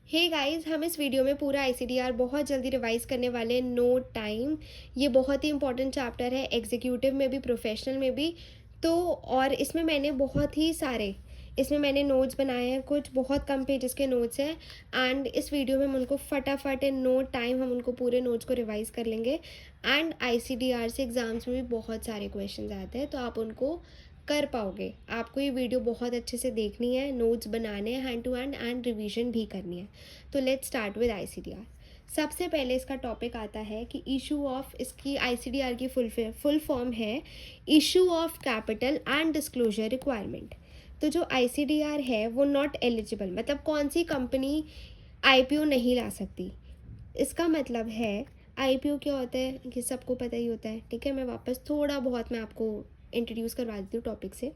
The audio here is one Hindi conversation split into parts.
हे गाइस, हम इस वीडियो में पूरा आईसीडीआर बहुत जल्दी रिवाइज करने वाले हैं। No time. ये बहुत ही इंपॉर्टेंट चैप्टर है, एग्जीक्यूटिव में भी प्रोफेशनल में भी। तो और इसमें मैंने बहुत ही सारे इसमें मैंने नोट्स बनाए हैं, कुछ बहुत कम पेजेस के नोट्स हैं। एंड इस वीडियो में हम उनको फटाफट इन नो टाइम हम उनको पूरे नोट्स को रिवाइज कर लेंगे। एंड आईसीडीआर से एग्ज़ाम्स में भी बहुत सारे क्वेश्चन आते हैं, तो आप उनको कर पाओगे। आपको ये वीडियो बहुत अच्छे से देखनी है, नोट्स बनाने हैं hand to hand and revision भी करनी है। तो लेट्स स्टार्ट विद आईसीडीआर। सबसे पहले इसका टॉपिक आता है कि इशू ऑफ, इसकी आईसीडीआर की फुल फॉर्म है issue of capital and disclosure requirement. तो जो आईसीडीआर है वो नॉट एलिजिबल, मतलब कौन सी कंपनी आईपीओ नहीं ला सकती। इसका मतलब है आईपीओ क्या होता है कि सबको पता ही होता है। ठीक है, मैं वापस थोड़ा बहुत मैं आपको इंट्रोड्यूस करवा देती हूँ टॉपिक से।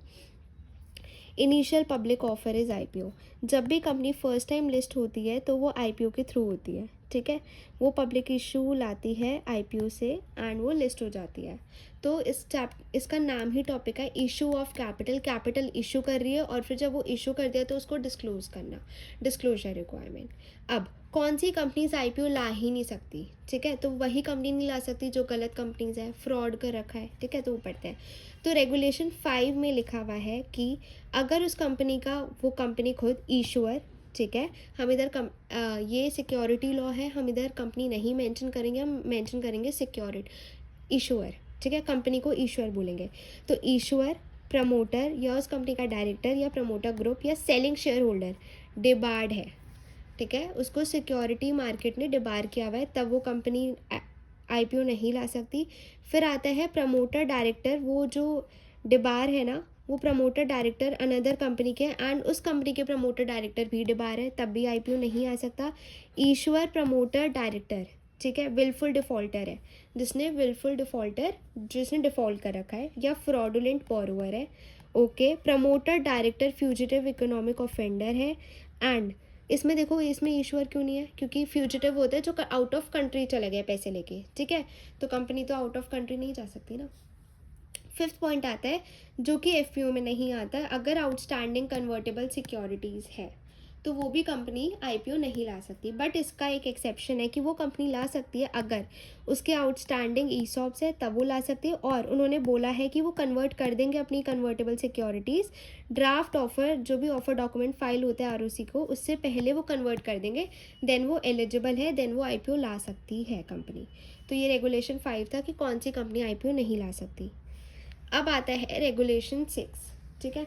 Initial public offer is IPO. जब भी कंपनी फर्स्ट टाइम लिस्ट होती है तो वो आईपीओ के थ्रू होती है। ठीक है, वो पब्लिक इशू लाती है आईपीओ से एंड वो लिस्ट हो जाती है। तो इसका नाम ही टॉपिक है issue of capital. Capital issue कर रही है और फिर जब वो इशू कर दिया तो उसको डिस्क्लोज करना, डिस्क्लोजर रिक्वायरमेंट। अब कौन सी कंपनीज आईपीओ ला ही नहीं सकती। ठीक है, तो वही कंपनी नहीं ला सकती जो गलत कंपनीज है, फ्रॉड कर रखा है। ठीक है, तो वो पढ़ते हैं। तो रेगुलेशन 5 में लिखा हुआ है कि अगर उस कंपनी का, वो कंपनी खुद इशूअर, ठीक है, हम इधर ये सिक्योरिटी लॉ है, हम इधर कंपनी नहीं मेंशन करेंगे, हम मेंशन करेंगे सिक्योरिटी इशूअर। ठीक है, कंपनी को इशूअर बोलेंगे। तो इशूअर, प्रमोटर या उस कंपनी का डायरेक्टर या प्रमोटर ग्रुप या सेलिंग शेयर होल्डर डिबार्ड है। ठीक है, उसको सिक्योरिटी मार्केट ने डिबार किया हुआ है, तब वो कंपनी आईपीओ नहीं ला सकती। फिर आता है प्रमोटर डायरेक्टर, वो जो डिबार है ना, वो प्रमोटर डायरेक्टर अनदर कंपनी के एंड उस कंपनी के प्रमोटर डायरेक्टर भी डिबार है, तब भी आईपीओ नहीं आ सकता। ईश्वर प्रमोटर डायरेक्टर, ठीक है, विलफुल डिफॉल्टर है, जिसने डिफॉल्ट कर रखा है या फ्रॉडुलेंट बोरोवर है। Okay, promoter director fugitive economic offender है। एंड इसमें देखो, इसमें ईश्वर क्यों नहीं है, क्योंकि फ्यूजिटिव होता है जो आउट ऑफ कंट्री चले गए पैसे लेके। ठीक है, तो कंपनी तो आउट ऑफ कंट्री नहीं जा सकती ना। फिफ्थ पॉइंट आता है जो कि एफपीओ में नहीं आता है, अगर आउटस्टैंडिंग कन्वर्टेबल सिक्योरिटीज़ है तो वो भी कंपनी आईपीओ नहीं ला सकती। बट इसका एक एक्सेप्शन है कि वो कंपनी ला सकती है अगर उसके आउटस्टैंडिंग ईसॉप्स है, तब वो ला सकती है। और उन्होंने बोला है कि वो कन्वर्ट कर देंगे अपनी कन्वर्टेबल सिक्योरिटीज़, ड्राफ्ट ऑफर, जो भी ऑफर डॉक्यूमेंट फाइल होता है आरओसी को, उससे पहले वो कन्वर्ट कर देंगे, देन वो एलिजिबल है, देन वो आईपीओ ला सकती है कंपनी। तो ये रेगुलेशन 5 था कि कौन सी कंपनी आईपीओ नहीं ला सकती। अब आता है रेगुलेशन 6। ठीक है,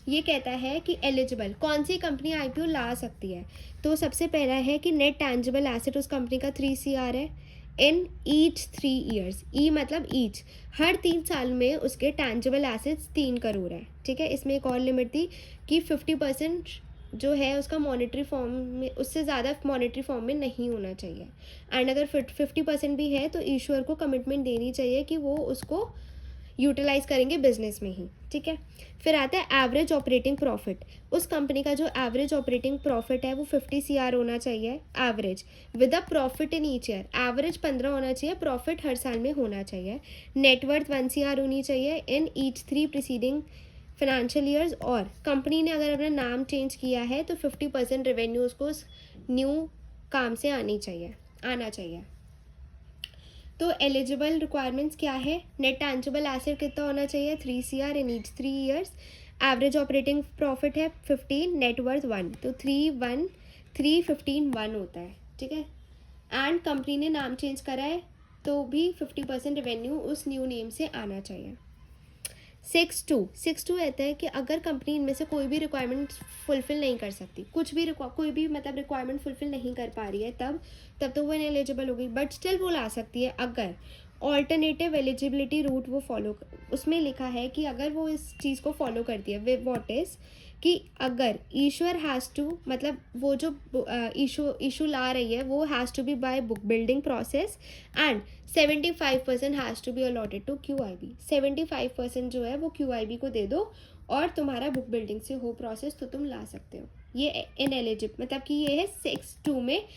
ये कहता है कि एलिजिबल कौन सी कंपनी आईपीओ ला सकती है। तो सबसे पहला है कि नेट टैंजिबल एसेट उस कंपनी का 3 CR है इन ईच 3 ईयर्स। ई मतलब ईच, हर 3 साल में उसके टैंजिबल एसेट्स 3 करोड़ है। ठीक है, इसमें एक और लिमिट थी कि 50% जो है उसका मॉनेटरी फॉर्म में, उससे ज़्यादा मॉनेटरी फॉर्म में नहीं होना चाहिए। एंड अगर 50% भी है तो ईश्वर को कमिटमेंट देनी चाहिए कि वो उसको यूटिलाइज करेंगे बिजनेस में ही। ठीक है, फिर आता है एवरेज ऑपरेटिंग प्रॉफिट। उस कंपनी का जो एवरेज ऑपरेटिंग प्रॉफिट है वो 50 CR होना चाहिए average, with a profit in each year. Average 15 होना चाहिए, प्रॉफिट हर साल में होना चाहिए। नेटवर्थ 1 CR होनी चाहिए in each 3 preceding financial years. और कंपनी ने अगर अपना नाम चेंज किया है तो 50% रेवेन्यू उसको न्यू काम से आना चाहिए। तो एलिजिबल रिक्वायरमेंट्स क्या है, नेट टैंजिबल एसेट कितना होना चाहिए, 3 CR in each 3 years. Average operating profit है 15, नेटवर्थ 1, तो 3 होता है। ठीक है, एंड कंपनी ने नाम चेंज करा है तो भी 50% रेवेन्यू उस न्यू नेम से आना चाहिए। 6.2 कहता है कि अगर कंपनी इनमें से कोई भी रिक्वायरमेंट फुलफिल नहीं कर सकती, कोई भी मतलब रिक्वायरमेंट फुलफिल नहीं कर पा रही है, तब तो वो इनएलिजिबल होगी, बट स्टिल वो ला सकती है अगर ऑल्टरनेटिव एलिजिबिलिटी रूट वो फॉलो। उसमें लिखा है कि अगर वो इस चीज़ को फॉलो करती है, व्हाट इज़, कि अगर ईश्वर हैज़ टू, मतलब वो जो इशू ला रही है वो has to be by book building process and 75% has to be allotted to QIB। 75% जो है वो QIB को दे दो और तुम्हारा बुक बिल्डिंग से हो प्रोसेस तो तुम ला सकते हो। ये इनएलिजिबल, मतलब कि ये है 6.2 में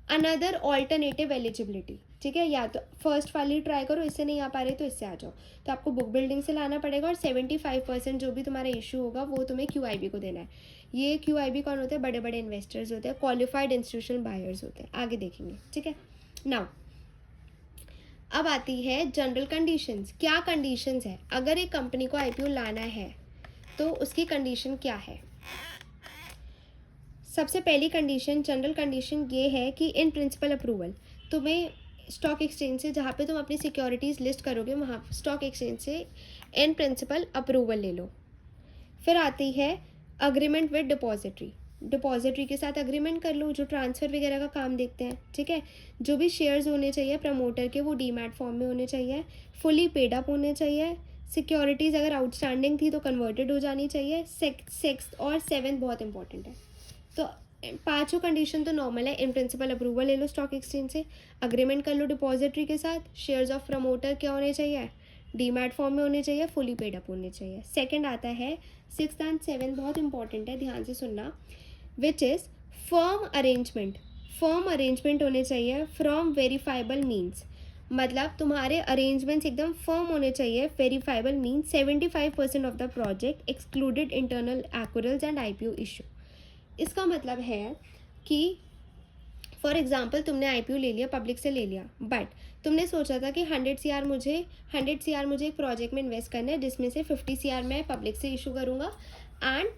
अनदर ऑल्टरनेटिव एलिजिबिलिटी। ठीक है, या तो फर्स्ट वाली ट्राई करो, इससे नहीं आ पा रहे तो इससे आ जाओ। तो आपको बुक बिल्डिंग से लाना पड़ेगा और 75% जो भी तुम्हारा इशू होगा वो तुम्हें QIB को देना है। ये QIB कौन होते हैं? बड़े बड़े इन्वेस्टर्स होते हैं, क्वालिफाइड इंस्टीट्यूशनल बायर्स होते हैं, आगे देखेंगे, ठीक है। नाउ अब आती है जनरल कंडीशंस। क्या कंडीशंस है अगर एक कंपनी को IPO लाना है तो उसकी कंडीशन क्या है? सबसे पहली कंडीशन, जनरल कंडीशन ये है कि इन प्रिंसिपल अप्रूवल, तुम्हें स्टॉक एक्सचेंज से जहाँ पे तुम अपनी सिक्योरिटीज़ लिस्ट करोगे वहाँ स्टॉक एक्सचेंज से इन प्रिंसिपल अप्रूवल ले लो। फिर आती है अग्रीमेंट विद डिपॉजिटरी, डिपॉजिटरी के साथ अग्रीमेंट कर लो जो ट्रांसफ़र वगैरह का काम देखते हैं, ठीक है। जो भी शेयर्स होने चाहिए प्रमोटर के वो डीमैट फॉर्म में होने चाहिए, फुली पेड अप होने चाहिए, सिक्योरिटीज़ अगर आउटस्टैंडिंग थी तो कन्वर्टेड हो जानी चाहिए। सिक्स और 7 बहुत इंपॉर्टेंट है। तो पांचों कंडीशन तो नॉर्मल है। इन प्रिंसिपल अप्रूवल ले लो स्टॉक एक्सचेंज से, अग्रीमेंट कर लो डिपॉजिटरी के साथ, शेयर्स ऑफ प्रमोटर क्या होने चाहिए? डीमैट फॉर्म में होने चाहिए, फुली पेड अप होने चाहिए। सेकंड आता है 6 एंड 7 बहुत इंपॉर्टेंट है, ध्यान से सुनना, which is firm arrangement. Firm arrangement होने चाहिए फ्रॉम वेरीफाइबल मीन्स, मतलब तुम्हारे अरेंजमेंट्स एकदम फर्म होने चाहिए। Verifiable means 75% of the project excluded internal accruals and IPO issue. इसका मतलब है कि फॉर एग्जांपल तुमने IPO ले लिया, पब्लिक से ले लिया, बट तुमने सोचा था कि 100 CR मुझे एक प्रोजेक्ट में इन्वेस्ट करना है जिसमें से 50 CR मैं पब्लिक से इशू करूँगा एंड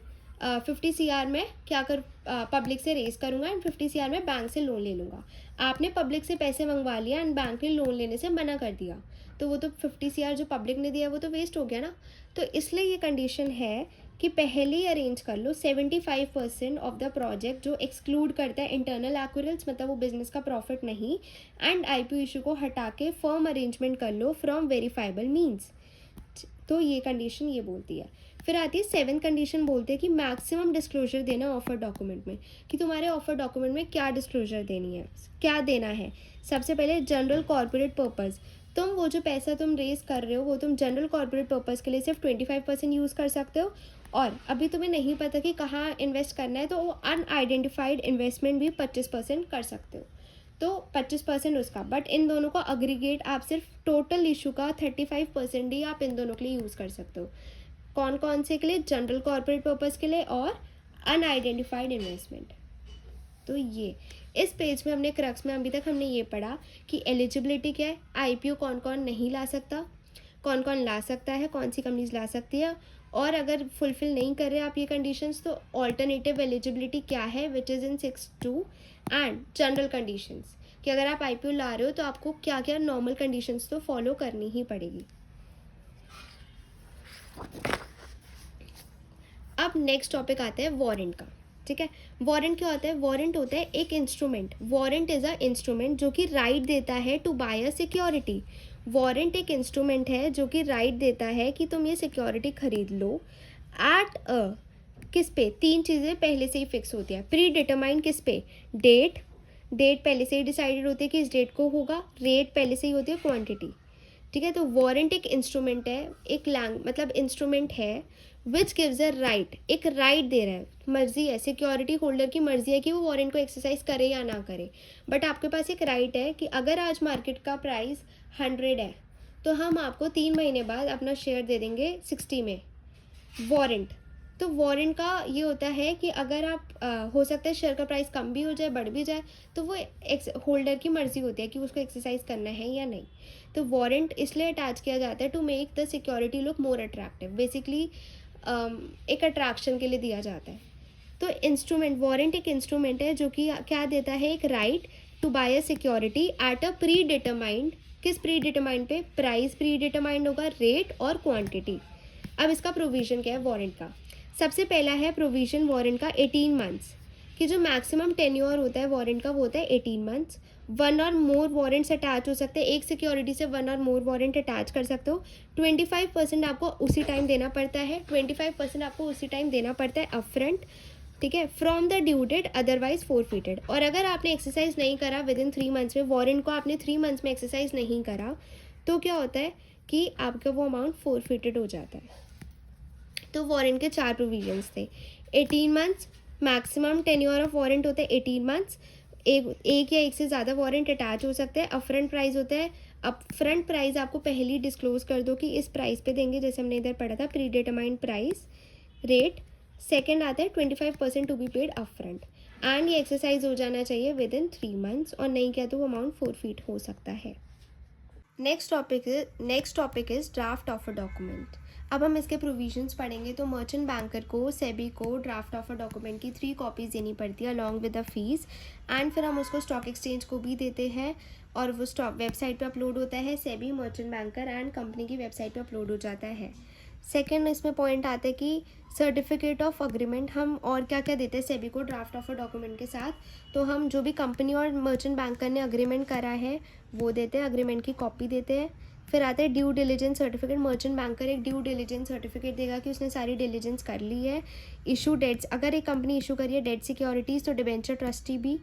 50 CR में क्या कर पब्लिक से रेस करूँगा एंड 50 CR में बैंक से लोन ले लूँगा। आपने पब्लिक से पैसे मंगवा लिया एंड बैंक ने लोन लेने से मना कर दिया, तो वो तो 50 CR जो पब्लिक ने दिया वो तो वेस्ट हो गया ना। तो इसलिए ये कंडीशन है कि पहले ही अरेंज कर लो 75% ऑफ द प्रोजेक्ट जो एक्सक्लूड करता है इंटरनल एक्यूरल्स, मतलब वो बिजनेस का प्रॉफिट नहीं, एंड IPO इशू को हटा के फर्म अरेंजमेंट कर लो फ्रॉम वेरीफाइबल मीन्स। तो ये कंडीशन ये बोलती है। फिर आती है 7 कंडीशन, बोलते हैं कि मैक्सिमम डिस्क्लोजर देना ऑफर डॉक्यूमेंट में, कि तुम्हारे ऑफर डॉक्यूमेंट में क्या डिस्क्लोजर देनी है, क्या देना है। सबसे पहले जनरल कॉर्पोरेट पर्पज़, तुम वो जो पैसा तुम रेज कर रहे हो वो तुम जनरल कॉर्पोरेट पर्पज़ के लिए सिर्फ 25% यूज़ कर सकते हो, और अभी तुम्हें नहीं पता कि कहाँ इन्वेस्ट करना है तो वो अनआइडेंटिफाइड इन्वेस्टमेंट भी 25% कर सकते हो, तो 25% उसका। बट इन दोनों का अग्रीगेट आप सिर्फ टोटल इशू का 35% ही आप इन दोनों के लिए यूज़ कर सकते हो। कौन कौन से के लिए? जनरल कॉर्पोरेट पर्पज़ के लिए और अनआइडेंटिफाइड इन्वेस्टमेंट। तो ये इस पेज में हमने क्रक्स में अभी तक हमने ये पढ़ा कि एलिजिबिलिटी क्या है, IPO कौन कौन नहीं ला सकता, कौन कौन ला सकता है, कौन सी कंपनीज ला सकती है, और अगर फुलफिल नहीं कर रहे आप ये कंडीशंस तो ऑल्टरनेटिव एलिजिबिलिटी क्या है which is in 6(2), and general conditions कि अगर आप IPO ला रहे हो तो आपको क्या क्या नॉर्मल कंडीशंस तो फॉलो करनी ही पड़ेगी। अब नेक्स्ट टॉपिक आता है वारंट का, ठीक है। वारंट क्या होता है? वारंट होता है एक instrument, warrant is a instrument जो कि राइट देता है to buy a security. Warrant एक इंस्ट्रूमेंट है जो कि राइट देता है कि तुम ये सिक्योरिटी खरीद लो एट अ, किस पे? 3 चीज़ें पहले से ही फिक्स होती है। प्री डिटरमाइंड किस पे? डेट पहले से ही डिसाइडेड होती है कि इस डेट को होगा, रेट पहले से ही होती है, क्वांटिटी, ठीक है। तो वारंट एक इंस्ट्रूमेंट है, एक मतलब इंस्ट्रूमेंट है विच गिव्स अ राइट, एक राइट दे रहा है, मर्जी है सिक्योरिटी होल्डर की मर्जी है कि वो वारंट को एक्सरसाइज करे या ना करे, बट आपके पास एक राइट है कि अगर आज मार्केट का प्राइस 100 है तो हम आपको 3 महीने बाद अपना शेयर दे देंगे 60 में, वारंट। तो वारंट का ये होता है कि अगर आप हो सकता है शेयर का प्राइस कम भी हो जाए, बढ़ भी जाए, तो वो होल्डर की मर्जी होती है कि उसको एक्सरसाइज करना है या नहीं। तो वारंट इसलिए अटैच किया जाता है to make the security look more attractive, basically एक अट्रैक्शन के लिए दिया जाता है। तो इंस्ट्रूमेंट, वारंट एक इंस्ट्रूमेंट है जो कि क्या देता है? एक right to buy a security at a predetermined, किस प्री डिटरमाइंड पे? प्राइस प्री डिटरमाइंड होगा, रेट और क्वांटिटी। अब इसका प्रोविजन क्या है वारंट का? सबसे पहला है प्रोविजन वारंट का 18 मंथ्स, कि जो मैक्सिमम टेन्योर होता है वारंट का वो होता है 18 मंथ्स। 1 और मोर वारंट्स अटैच हो सकते हैं, एक सिक्योरिटी से 1 और मोर वारंट अटैच कर सकते हो। 25% आपको उसी टाइम देना पड़ता है, 25% आपको उसी टाइम देना पड़ता है अपफ्रंट, ठीक है, from the due date, otherwise forfeited. और अगर आपने एक्सरसाइज नहीं करा विद इन 3 मंथ्स में, वारंट को आपने 3 मंथ्स में एक्सरसाइज नहीं करा तो क्या होता है कि आपका वो अमाउंट फोरफिटेड हो जाता है। तो वारंट के 4 प्रोविजंस थे। 18 months maximum tenure of warrant होता है, 18 मंथ्स। एक या एक से ज़्यादा वारंट अटैच हो सकते हैं। अपफ्रंट प्राइस होता है, अपफ्रंट प्राइस आपको पहले ही डिस्क्लोज कर दो कि इस प्राइस पे देंगे, जैसे हमने इधर पढ़ा था predetermined price rate. Second आता है 25% to be paid upfront, and ये एक्सरसाइज हो जाना चाहिए विद इन 3 मंथ्स, और नहीं किया तो वो अमाउंट फोरफीट हो सकता है। Next topic is draft offer document. अब हम इसके प्रोविजंस पढ़ेंगे। तो मर्चेंट बैंकर को सेबी को ड्राफ्ट ऑफर डॉक्यूमेंट की 3 कॉपीज़ देनी पड़ती है along with the fees, and फिर हम उसको स्टॉक एक्सचेंज को भी देते हैं, और वो स्टॉक वेबसाइट पे अपलोड होता है, SEBI, merchant banker and company की वेबसाइट पे अपलोड हो जाता है। सेकेंड इसमें पॉइंट आता है कि सर्टिफिकेट ऑफ अग्रीमेंट हम और क्या क्या देते हैं सेबी को ड्राफ्ट ऑफर डॉक्यूमेंट के साथ। तो हम जो भी कंपनी और मर्चेंट बैंकर ने अग्रीमेंट करा है वो देते हैं, अग्रीमेंट की कॉपी देते हैं। फिर आता है due diligence certificate. Merchant banker एक ड्यू डिलीजेंस सर्टिफिकेट देगा कि उसने सारी डिलीजेंस कर ली है। इशू डेट्स, अगर एक कंपनी इशू करी है डेट सिक्योरिटीज़ तो डिबेंचर ट्रस्टी भी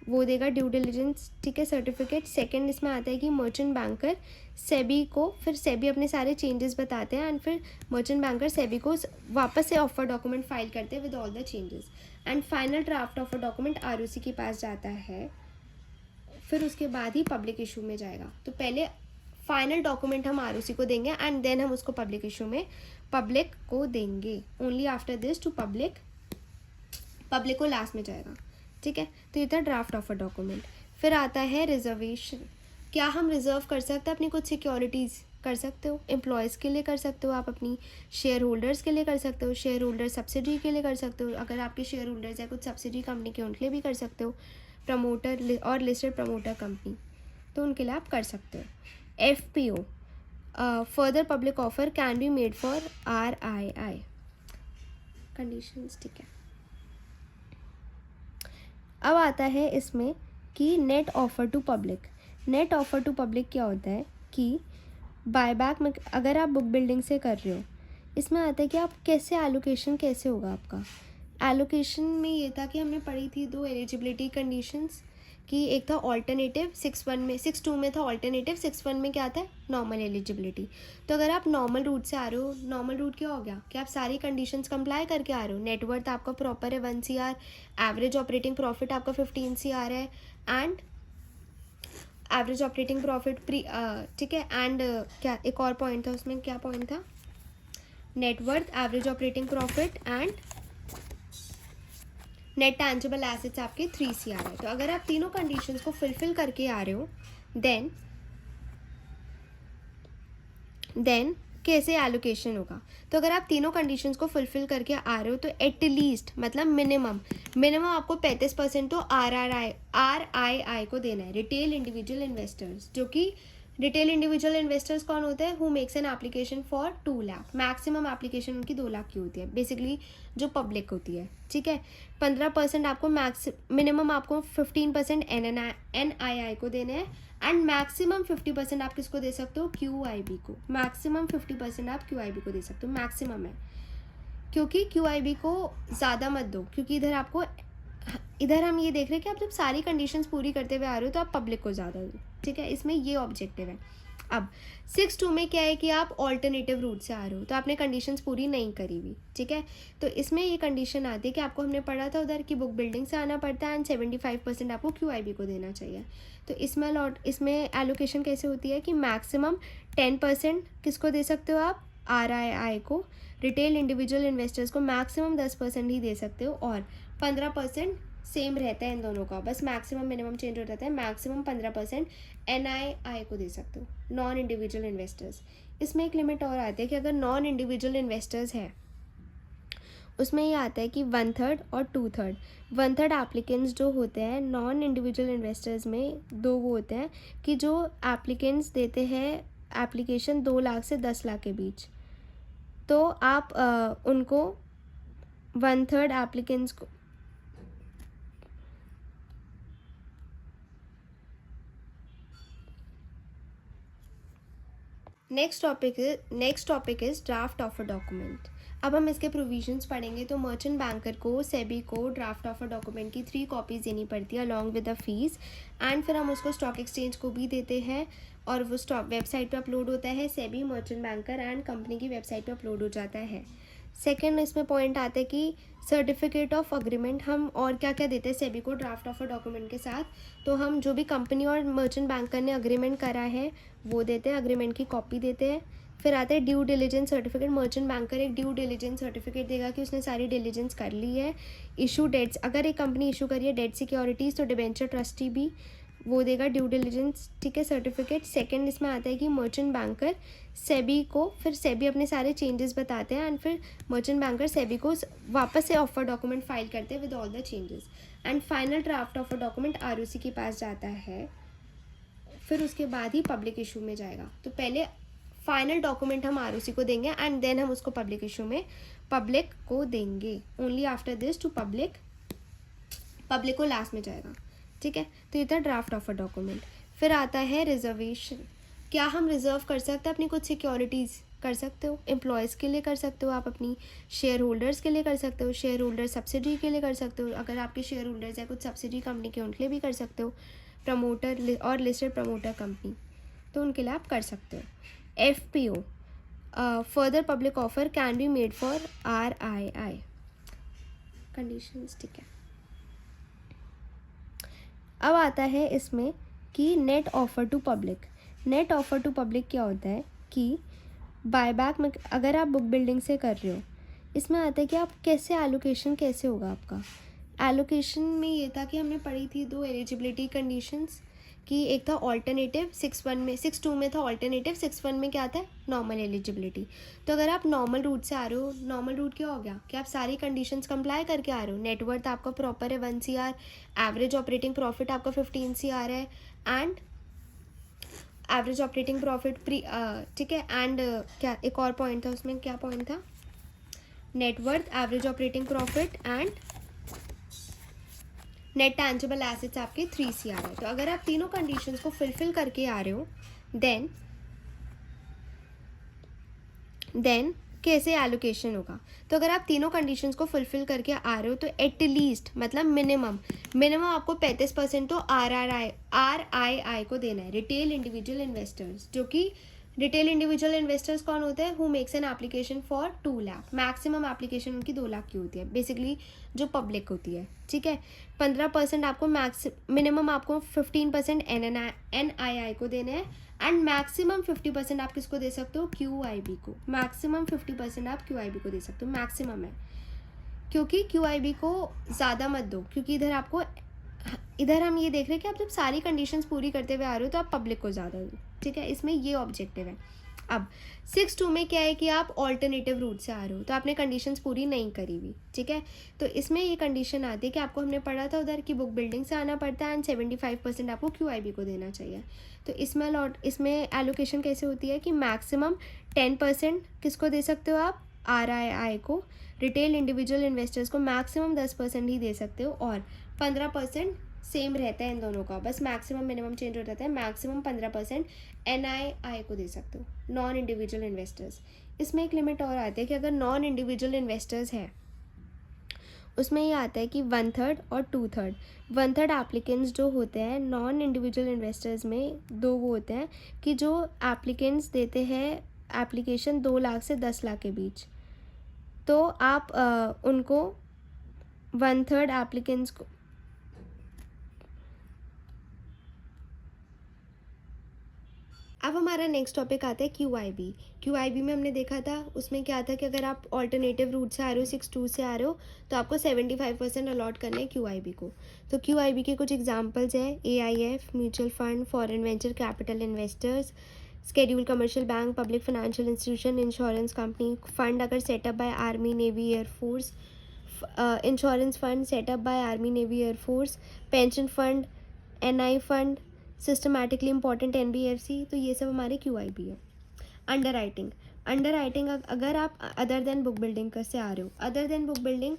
वो देगा ड्यू डिलीजेंस, ठीक है, सर्टिफिकेट। सेकंड इसमें आता है कि मर्चेंट बैंकर सेबी को, फिर सेबी अपने सारे चेंजेस बताते हैं, एंड फिर मर्चेंट बैंकर सेबी को वापस से ऑफर डॉक्यूमेंट फाइल करते हैं with all the changes, and final draft offer document ROC के पास जाता है, फिर उसके बाद ही पब्लिक इशू में जाएगा। तो पहले फाइनल डॉक्यूमेंट हम आरओसी को देंगे एंड देन हम उसको पब्लिक इशू में पब्लिक को देंगे। Only after this to public को लास्ट में जाएगा, ठीक है। तो ये था ड्राफ्ट ऑफर डॉक्यूमेंट। फिर आता है रिजर्वेशन। क्या हम रिजर्व कर सकते हैं अपनी कुछ सिक्योरिटीज़? कर सकते हो, एम्प्लॉयज़ के लिए कर सकते हो, आप अपनी शेयर होल्डर्स के लिए कर सकते हो, शेयर होल्डर सब्सिडी के लिए कर सकते हो, अगर आपके शेयर होल्डर्स है कुछ सब्सिडी कंपनी के उनके लिए भी कर सकते हो, प्रमोटर और लिस्टेड प्रमोटर कंपनी, तो उनके लिए आप कर सकते हो। FPO further public offer can be made for RII conditions, ठीक है। अब आता है इसमें कि net offer to public. Net offer to public क्या होता है कि बायबैक में अगर आप बुक बिल्डिंग से कर रहे हो, इसमें आता है कि आप कैसे एलोकेशन कैसे होगा आपका। एलोकेशन में ये था कि हमने पढ़ी थी 2 एलिजिबिलिटी कंडीशंस, कि एक था ऑल्टरनेटिव 6.1 में, 6.2 में था ऑल्टरनेटिव, 6.1 में क्या आता है नॉर्मल एलिजिबिलिटी। तो अगर आप नॉर्मल रूट से आ रहे हो, नॉर्मल रूट क्या हो गया कि आप सारी कंडीशंस कंप्लाई करके आ रहे हो, नेटवर्थ आपका प्रॉपर है 1 CR, एवरेज ऑपरेटिंग प्रॉफिट आपका 15 CR है, एंड एवरेज ऑपरेटिंग प्रॉफिट ठीक है, एंड क्या एक और पॉइंट था उसमें, क्या पॉइंट था, net worth, average operating profit and net tangible assets आपके 3 CR है। तो अगर आप तीनों कंडीशंस को फुलफिल करके आ रहे हो देन कैसे एलोकेशन होगा। तो अगर आप तीनों कंडीशंस को फुलफिल करके आ रहे हो तो एटलीस्ट मतलब मिनिमम आपको 35% तो RII को देना है, रिटेल इंडिविजुअल इन्वेस्टर्स। जो कि रिटेल इंडिविजुअल इन्वेस्टर्स कौन होते हैं? Who makes an application for 2 lakh. Maximum application उनकी 2 लाख की होती है, बेसिकली जो पब्लिक होती है, ठीक है। 15% आपको मिनिमम आपको 15% NII को देने हैं, एंड मैक्सिमम 50% आप किसको दे सकते हो? QIB को। मैक्सिमम 50% आप QIB को दे सकते हो, मैक्सिमम है, क्योंकि QIB को ज़्यादा मत दो, क्योंकि इधर हम ये देख रहे हैं कि आप जब सारी कंडीशंस पूरी करते हुए आ रहे हो तो आप पब्लिक को ज़्यादा दो, ठीक है। इसमें ये ऑब्जेक्टिव है। अब 6.2 में क्या है कि आप ऑल्टरनेटिव रूट से आ रहे हो तो आपने कंडीशंस पूरी नहीं करी हुई, ठीक है। तो इसमें ये कंडीशन आती है कि आपको, हमने पढ़ा था उधर कि बुक बिल्डिंग से आना पड़ता है, एंड 75% आपको QIB को देना चाहिए। तो इसमें एलोकेशन कैसे होती है कि मैक्सिमम 10% किसको दे सकते हो आप? RII को। रिटेल इंडिविजुअल इन्वेस्टर्स को मैक्सिमम 10% ही दे सकते हो, और 15% सेम रहता है इन दोनों का, बस मैक्सिमम मिनिमम चेंज हो जाता है। मैक्सिमम 15% NII को दे सकते हो, नॉन इंडिविजुअल इन्वेस्टर्स। इसमें एक लिमिट और आती है कि अगर नॉन इंडिविजुअल इन्वेस्टर्स है उसमें ये आता है कि 1/3 और 2/3। 1/3 एप्लीकेंट्स जो होते हैं नॉन इंडिविजुअल इन्वेस्टर्स में, 2 वो होते हैं कि जो एप्लीकेंट्स देते हैं एप्लीकेशन 2 लाख से 10 लाख के बीच, तो आप उनको 1/3 एप्लीकेंट्स को next topic is draft offer document. अब हम इसके प्रोविजंस पढ़ेंगे। तो मर्चेंट बैंकर को सेबी को ड्राफ्ट ऑफर डॉक्यूमेंट की 3 कॉपीज़ देनी पड़ती है along with the fees, and फिर हम उसको स्टॉक एक्सचेंज को भी देते हैं, और वो स्टॉक वेबसाइट पे अपलोड होता है, SEBI, merchant banker and company की वेबसाइट पे अपलोड हो जाता है। सेकेंड इसमें पॉइंट आता है कि सर्टिफिकेट ऑफ अग्रीमेंट हम और क्या क्या देते हैं सेबी को ड्राफ्ट ऑफ अ डॉक्यूमेंट के साथ, तो हम जो भी कंपनी और मर्चेंट बैंकर ने अग्रीमेंट करा है वो देते हैं, अग्रीमेंट की कॉपी देते हैं। फिर आते हैं due diligence certificate, merchant banker एक ड्यू डिलिजेंस सर्टिफिकेट देगा कि उसने सारी डिलिजेंस कर ली है। इशू डेट्स, अगर एक कंपनी इशू करी है डेट सिक्योरिटीज़ तो डिबेंचर ट्रस्टी भी वो देगा ड्यू डिलिजेंस, ठीक है, सर्टिफिकेट। सेकंड इसमें आता है कि मर्चेंट बैंकर सेबी को, फिर सेबी अपने सारे चेंजेस बताते हैं एंड फिर मर्चेंट बैंकर सेबी को वापस से ऑफर डॉक्यूमेंट फाइल करते हैं with all the changes. And final draft offer document ROC के पास जाता है, फिर उसके बाद ही पब्लिक इशू में जाएगा। तो पहले फाइनल डॉक्यूमेंट हम आरओसी को देंगे एंड देन हम उसको पब्लिक इशू में पब्लिक को देंगे। Only after this to public को लास्ट में जाएगा, ठीक है। तो ये था ड्राफ्ट ऑफ अ डॉक्यूमेंट। फिर आता है रिजर्वेशन, क्या हम रिजर्व कर सकते हैं अपनी कुछ सिक्योरिटीज़, कर सकते हो, एम्प्लॉयज़ के लिए कर सकते हो, आप अपनी शेयर होल्डर्स के लिए कर सकते हो, शेयर होल्डर सब्सिडी के लिए कर सकते हो, अगर आपके शेयर होल्डर्स है कुछ सब्सिडी कंपनी के उनके लिए भी कर सकते हो, प्रमोटर और लिस्टेड प्रमोटर कंपनी तो उनके लिए आप कर सकते हो। FPO further public offer can be made for RII conditions, ठीक है। अब आता है इसमें कि net offer to public. Net offer to public क्या होता है कि बायबैक में अगर आप बुक बिल्डिंग से कर रहे हो, इसमें आता है कि आप कैसे एलोकेशन कैसे होगा आपका। एलोकेशन में ये था कि हमने पढ़ी थी दो एलिजिबिलिटी कंडीशंस कि एक था ऑल्टरनेटिव 6.1 में, 6.2 में था ऑल्टरनेटिव, 6.1 में क्या आता है नॉर्मल एलिजिबिलिटी। तो अगर आप नॉर्मल रूट से आ रहे हो, नॉर्मल रूट क्या हो गया कि आप सारी कंडीशंस कंप्लाई करके आ रहे हो, नेटवर्थ आपका प्रॉपर है 1 CR, एवरेज ऑपरेटिंग प्रॉफिट आपका 15 CR है एंड एवरेज ऑपरेटिंग प्रॉफिट ठीक है। एंड क्या एक और पॉइंट था उसमें, क्या पॉइंट था, net worth, average operating profit and net tangible assets आपके 3 CR है। तो अगर आप तीनों कंडीशंस को फुलफिल करके आ रहे हो देन कैसे एलोकेशन होगा। तो अगर आप तीनों कंडीशंस को फुलफिल करके आ रहे हो तो एटलीस्ट मतलब मिनिमम आपको 35% तो RII को देना है, रिटेल इंडिविजुअल इन्वेस्टर्स। जो कि रिटेल इंडिविजुअल इन्वेस्टर्स कौन होते हैं, who makes an application for 2 lakh, maximum application उनकी 2 लाख की होती है बेसिकली जो पब्लिक होती है, ठीक है। 15% आपको मिनिमम आपको 15% NII को देने हैं एंड मैक्सिमम 50% आप किसको दे सकते हो, QIB को। मैक्सिमम 50% आप QIB को दे सकते हो, मैक्सिमम है, क्योंकि QIB को ज़्यादा मत दो, क्योंकि इधर हम ये देख रहे हैं कि आप जब सारी कंडीशंस पूरी करते हुए आ रहे हो तो आप पब्लिक को ज़्यादा दो, ठीक है। इसमें ये ऑब्जेक्टिव है। अब 6.2 में क्या है कि आप ऑल्टरनेटिव रूट से आ रहे हो तो आपने कंडीशंस पूरी नहीं करी हुई, ठीक है। तो इसमें ये कंडीशन आती है कि आपको, हमने पढ़ा था उधर कि बुक बिल्डिंग से आना पड़ता है एंड 75% आपको QIB को देना चाहिए। तो इसमें एलोकेशन कैसे होती है कि मैक्सिमम 10% किसको दे सकते हो आप, RII को। रिटेल इंडिविजुअल इन्वेस्टर्स को मैक्सिमम 10% ही दे सकते हो और 15% सेम रहता है इन दोनों का, बस मैक्सिमम मिनिमम चेंज हो जाता है। मैक्सिमम 15% NII को दे सकते हो, नॉन इंडिविजुअल इन्वेस्टर्स। इसमें एक लिमिट और आती है कि अगर नॉन इंडिविजुअल इन्वेस्टर्स है उसमें ये आता है कि 1/3 और 2/3। 1/3 एप्लीकेंट्स जो होते हैं नॉन इंडिविजुअल इन्वेस्टर्स में, दो वो होते हैं कि जो एप्लीकेंट्स देते हैं एप्लीकेशन 2 लाख से 10 लाख के बीच, तो आप उनको 1/3 एप्लीकेंट्स को अब हमारा नेक्स्ट टॉपिक आता है QIB में हमने देखा था उसमें क्या था कि अगर आप ऑल्टरनेटिव रूट से आ रहे हो, 6.2 से आ रहे हो, तो आपको 75% अलॉट करने हैं QIB को। तो QIB के कुछ एग्जांपल्स है, AIF, mutual fund, foreign venture capital investors, scheduled commercial bank, public financial institution, insurance company, fund अगर setup by army navy air force, insurance fund setup by army navy air force, pension fund, NI fund, systematically important NBFC, तो ये सब हमारे QIB है। अंडर राइटिंग अगर आप अदर देन बुक बिल्डिंग से आ रहे हो, अदर देन बुक बिल्डिंग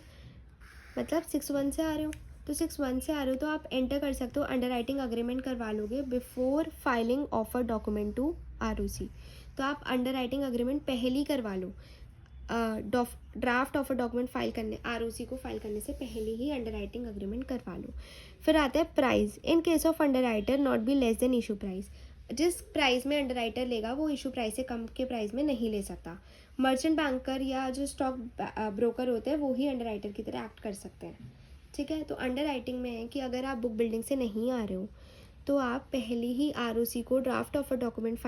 मतलब 6.1 से आ रहे हो, तो 6.1 से आ रहे हो तो आप एंटर कर सकते हो अंडर राइटिंग अग्रीमेंट करवा लोगे before filing offer document to ROC। तो आप अंडर राइटिंग अग्रीमेंट पहले ही करवा लो, ड्राफ्ट ऑफर डॉक्यूमेंट फाइल करने, ROC को फाइल करने से पहले ही अंडर राइटिंग अग्रीमेंट करवा लो। फिर आता है price, in case of under writer not be less than issue price. जिस प्राइस में अंडरराइटर लेगा वो इशू प्राइस से कम के प्राइस में नहीं ले सकता। मर्चेंट बैंकर या जो स्टॉक ब्रोकर होते हैं वो ही अंडरराइटर की तरह एक्ट कर सकते हैं। ठीक है, तो अंडरराइटिंग में है कि अगर आप बुक बिल्डिंग से नहीं आ रहे हो तो आप पहले ही आरओसी को ड्राफ्ट ऑफर डॉक्यूमेंट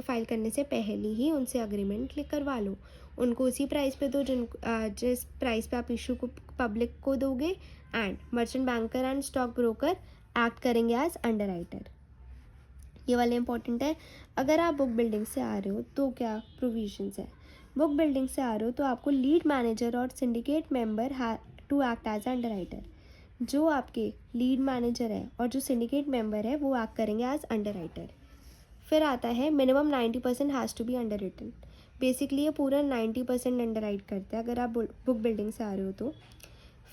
फाइल करने से पहले ही उनसे अग्रीमेंट करवा लो। उनको उसी प्राइस पे दो जिस प्राइस पे आप इशू को पब्लिक को दोगे, and merchant banker and stock broker act करेंगे एज अंडरराइटर। ये वाले इंपॉर्टेंट है। अगर आप बुक बिल्डिंग से आ रहे हो तो क्या प्रोविजंस है। बुक बिल्डिंग से आ रहे हो तो आपको लीड मैनेजर और syndicate member to act as underwriter. जो आपके लीड मैनेजर है और जो सिंडिकेट मेंबर है वो एक्ट करेंगे एज अंडरराइटर। फिर आता है minimum 90% has to be underwritten. Basically ये पूरा 90% अंडर राइट करते हैं अगर आप बुक बिल्डिंग से आ रहे हो तो।